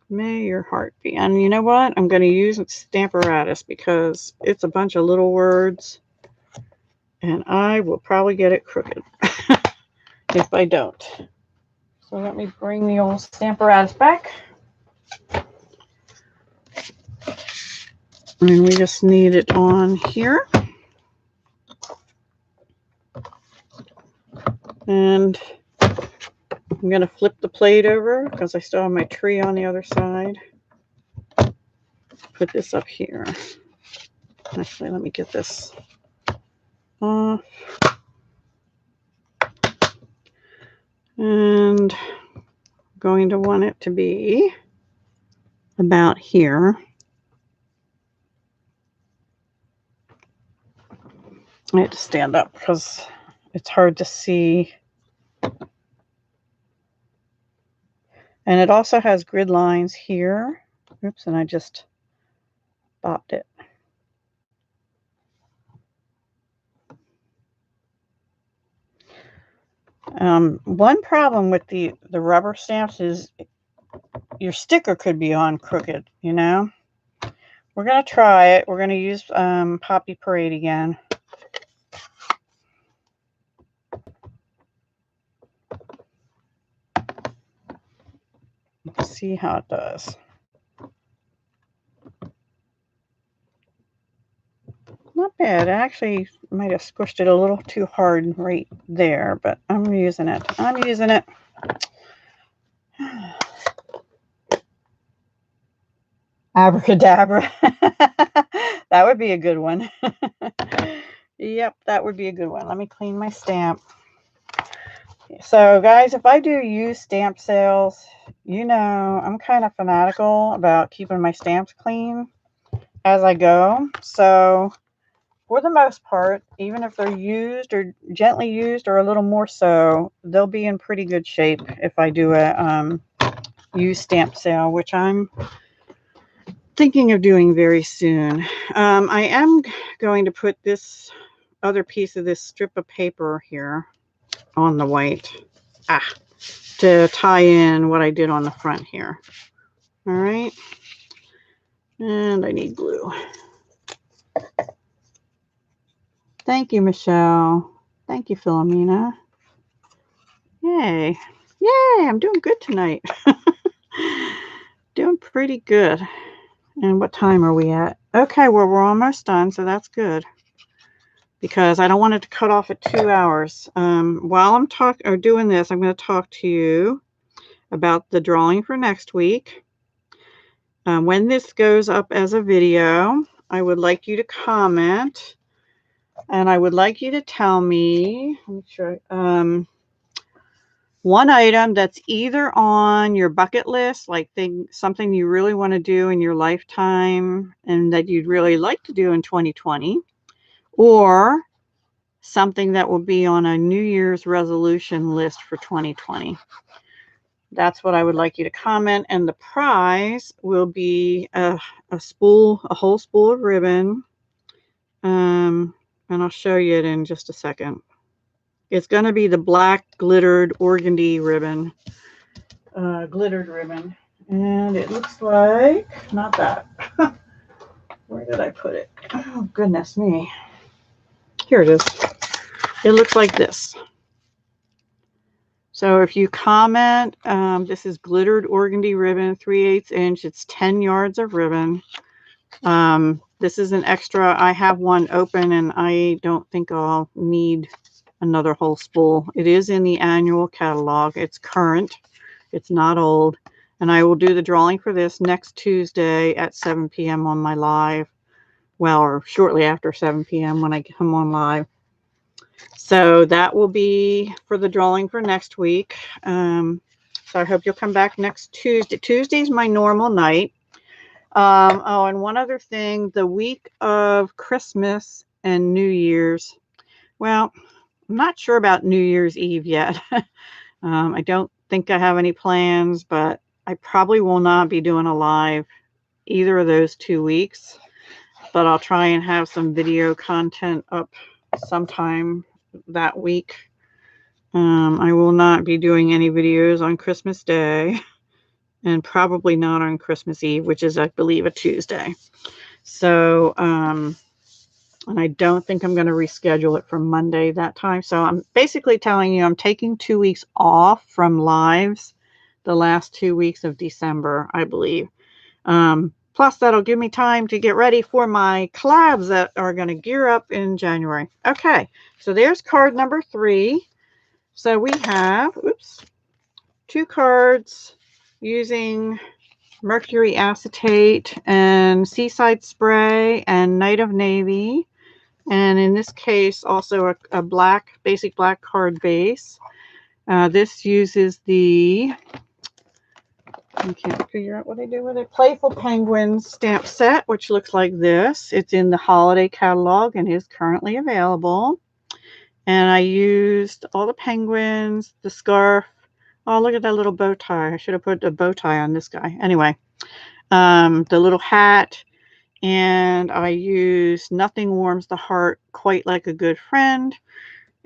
May your heart be. And you know what? I'm going to use Stamparatus because it's a bunch of little words. And I will probably get it crooked if I don't. So let me bring the old Stamparatus back. And we just need it on here. And I'm going to flip the plate over because I still have my tree on the other side. Put this up here. Actually, let me get this off. And I'm going to want it to be about here. I have to stand up because it's hard to see. And it also has grid lines here. Oops, and I just bopped it. One problem with the rubber stamps is your sticker could be on crooked, you know. We're going to try it. We're going to use Poppy Parade again. Let's see how it does. Not bad. I actually might have squished it a little too hard right there, but I'm using it. I'm using it. Abracadabra. That would be a good one. Yep, that would be a good one. Let me clean my stamp. So, guys, if I do use stamp sales, you know, I'm kind of fanatical about keeping my stamps clean as I go. So, for the most part, even if they're used or gently used or a little more so, they'll be in pretty good shape if I do a used stamp sale, which I'm thinking of doing very soon. I am going to put this other piece of this strip of paper here on the white to tie in what I did on the front here. All right. And I need glue. Thank you, Michelle. Thank you, Philomena. Yay. Yay, I'm doing good tonight. Doing pretty good. And what time are we at? Okay, well, we're almost done, so that's good. Because I don't want it to cut off at 2 hours. While I'm doing this, I'm going to talk to you about the drawing for next week. When this goes up as a video, I would like you to comment. And I would like you to tell me, let me try, one item that's either on your bucket list, like something you really want to do in your lifetime and that you'd really like to do in 2020, or something that will be on a New Year's resolution list for 2020. That's what I would like you to comment. And the prize will be a whole spool of ribbon. And I'll show you it in just a second. It's going to be the black glittered organdy ribbon. Glittered ribbon. And it looks like, not that. Where did I put it? Oh, goodness me. Here it is. It looks like this. So if you comment, this is glittered organdy ribbon, 3/8 inch. It's 10 yards of ribbon. This is an extra. I have one open and I don't think I'll need another whole spool. It is in the annual catalog. It's current. It's not old. And I will do the drawing for this next Tuesday at 7 p.m. on my live. Well, or shortly after 7 p.m. when I come on live. So that will be for the drawing for next week. So I hope you'll come back next Tuesday. Tuesday's my normal night. Oh, and one other thing, the week of Christmas and New Year's. Well, I'm not sure about New Year's Eve yet. I don't think I have any plans, but I probably will not be doing a live either of those 2 weeks. But I'll try and have some video content up sometime that week. I will not be doing any videos on Christmas Day and probably not on Christmas Eve, which is, I believe, a Tuesday. So, and I don't think I'm going to reschedule it for Monday that time. So I'm basically telling you I'm taking 2 weeks off from lives the last 2 weeks of December, I believe. Plus, that'll give me time to get ready for my collabs that are going to gear up in January. Okay, so there's card number 3. So we have, 2 cards using Mercury Acetate and Seaside Spray and Night of Navy. And in this case, also a black, basic black card base. This uses the, I can't figure out what I do with it, Playful Penguin stamp set, which looks like this. It's in the holiday catalog and is currently available. And I used all the penguins, the scarf. Oh, look at that little bow tie. I should have put a bow tie on this guy. Anyway, the little hat. And I used Nothing Warms the Heart Quite Like a Good Friend.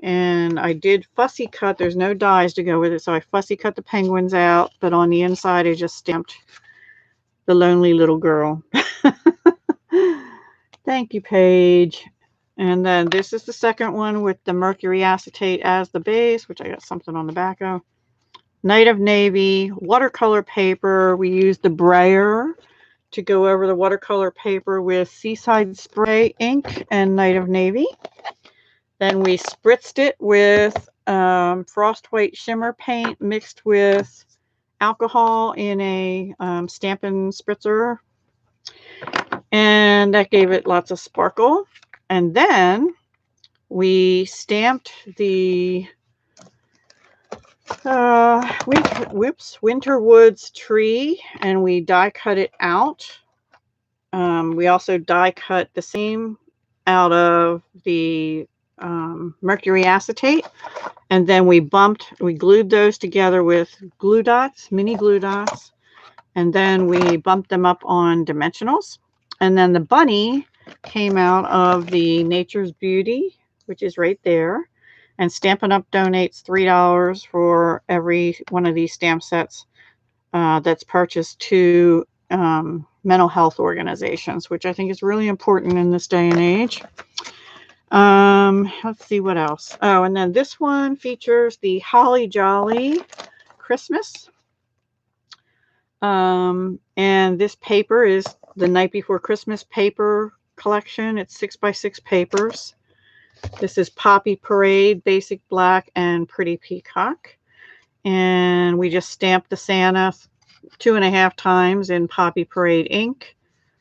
And I did fussy cut. There's no dies to go with it. So I fussy cut the penguins out. But on the inside, I just stamped the lonely little girl. Thank you, Paige. And then this is the second one with the Mercury Acetate as the base, which I got something on the back of. Night of Navy, watercolor paper. We used the brayer to go over the watercolor paper with Seaside Spray ink and Night of Navy. Then we spritzed it with Frost White Shimmer paint mixed with alcohol in a Stampin spritzer. And that gave it lots of sparkle. And then we stamped the Winter Woods tree, and we die cut it out. We also die cut the same out of the Mercury Acetate, and then we glued those together with glue dots, mini glue dots, and then we bumped them up on dimensionals. And then the bunny came out of the Nature's Beauty, which is right there. And Stampin' Up! Donates $3 for every one of these stamp sets that's purchased to mental health organizations, which I think is really important in this day and age. Let's see what else. Oh, and then this one features the Holly Jolly Christmas. And this paper is the Night Before Christmas paper collection. It's 6x6 papers. This is Poppy Parade, Basic Black, and Pretty Peacock. And we just stamped the Santa 2.5 times in Poppy Parade ink.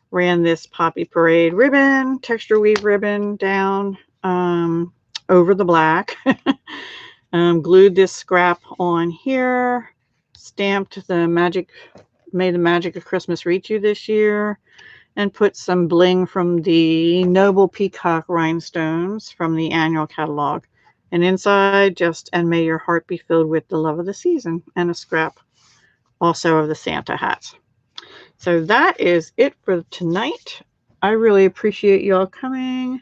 Ran this Poppy Parade ribbon, texture weave ribbon down over the black. Glued this scrap on here. Stamped the May the Magic of Christmas reach you this year. And put some bling from the Noble Peacock Rhinestones from the annual catalog. And inside, and may your heart be filled with the love of the season. And a scrap also of the Santa hats. So that is it for tonight. I really appreciate y'all coming.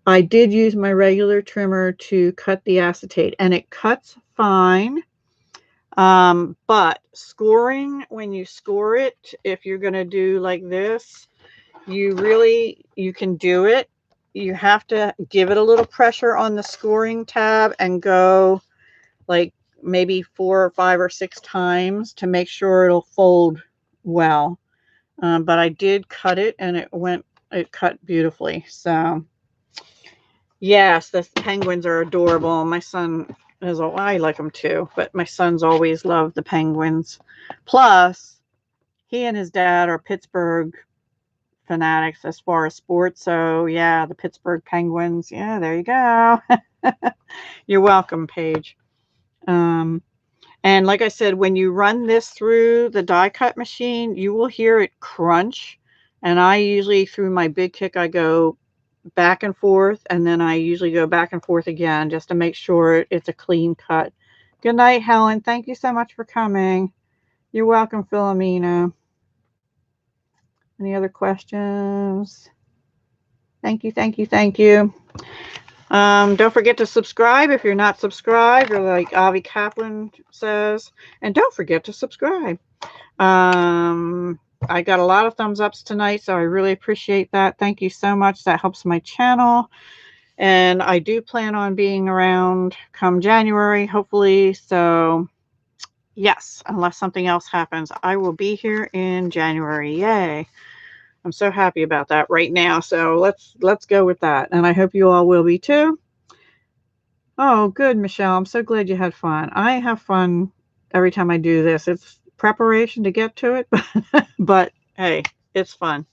I did use my regular trimmer to cut the acetate, and it cuts fine. But scoring, when you score it, if you're going to do like this, you can do it. You have to give it a little pressure on the scoring tab and go like maybe 4 or 5 or 6 times to make sure it'll fold well. But I did cut it and it cut beautifully. So yes, the penguins are adorable. My son I like them too, but my son's always loved the penguins. Plus, he and his dad are Pittsburgh fanatics as far as sports. So yeah, the Pittsburgh Penguins. Yeah, there you go. You're welcome, Paige. And like I said, when you run this through the die cut machine, you will hear it crunch. And I usually, through my big kick, I go back and forth, and then I usually go back and forth again just to make sure it's a clean cut. Good night, Helen. Thank you so much for coming. You're welcome, Philomena. Any other questions? Thank you, thank you, thank you. Don't forget to subscribe if you're not subscribed, or like Avi Kaplan says. And don't forget to subscribe. I got a lot of thumbs ups tonight, so I really appreciate that. Thank you so much. That helps my channel. And I do plan on being around come January, hopefully. So yes, unless something else happens, I will be here in January. Yay. I'm so happy about that right now. So let's go with that. And I hope you all will be too. Oh, good, Michelle. I'm so glad you had fun. I have fun every time I do this. It's preparation to get to it, but hey, it's fun.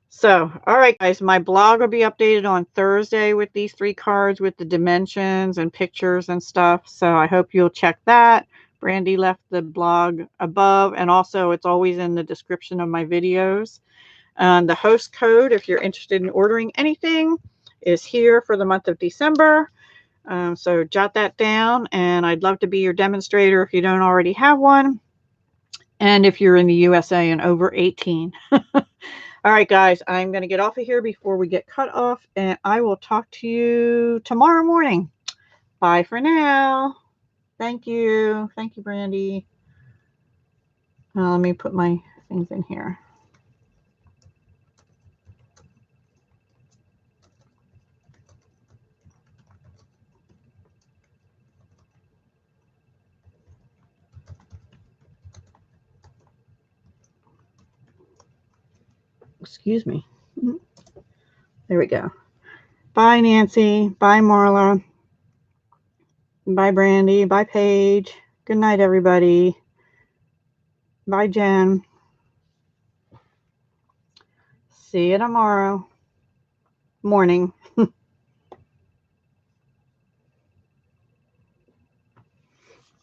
So, all right, guys, my blog will be updated on Thursday with these 3 cards with the dimensions and pictures and stuff. So I hope you'll check that. Brandy left the blog above, and also it's always in the description of my videos. The host code, if you're interested in ordering anything, is here for the month of December. So jot that down, and I'd love to be your demonstrator if you don't already have one, and if you're in the USA and over 18. All right, guys, I'm going to get off of here before we get cut off, and I will talk to you tomorrow morning. Bye for now. Thank you. Thank you, Brandy. Let me put my things in here. Excuse me. There we go. Bye, Nancy. Bye, Marla. Bye, Brandy. Bye, Paige. Good night, everybody. Bye, Jen. See you tomorrow morning.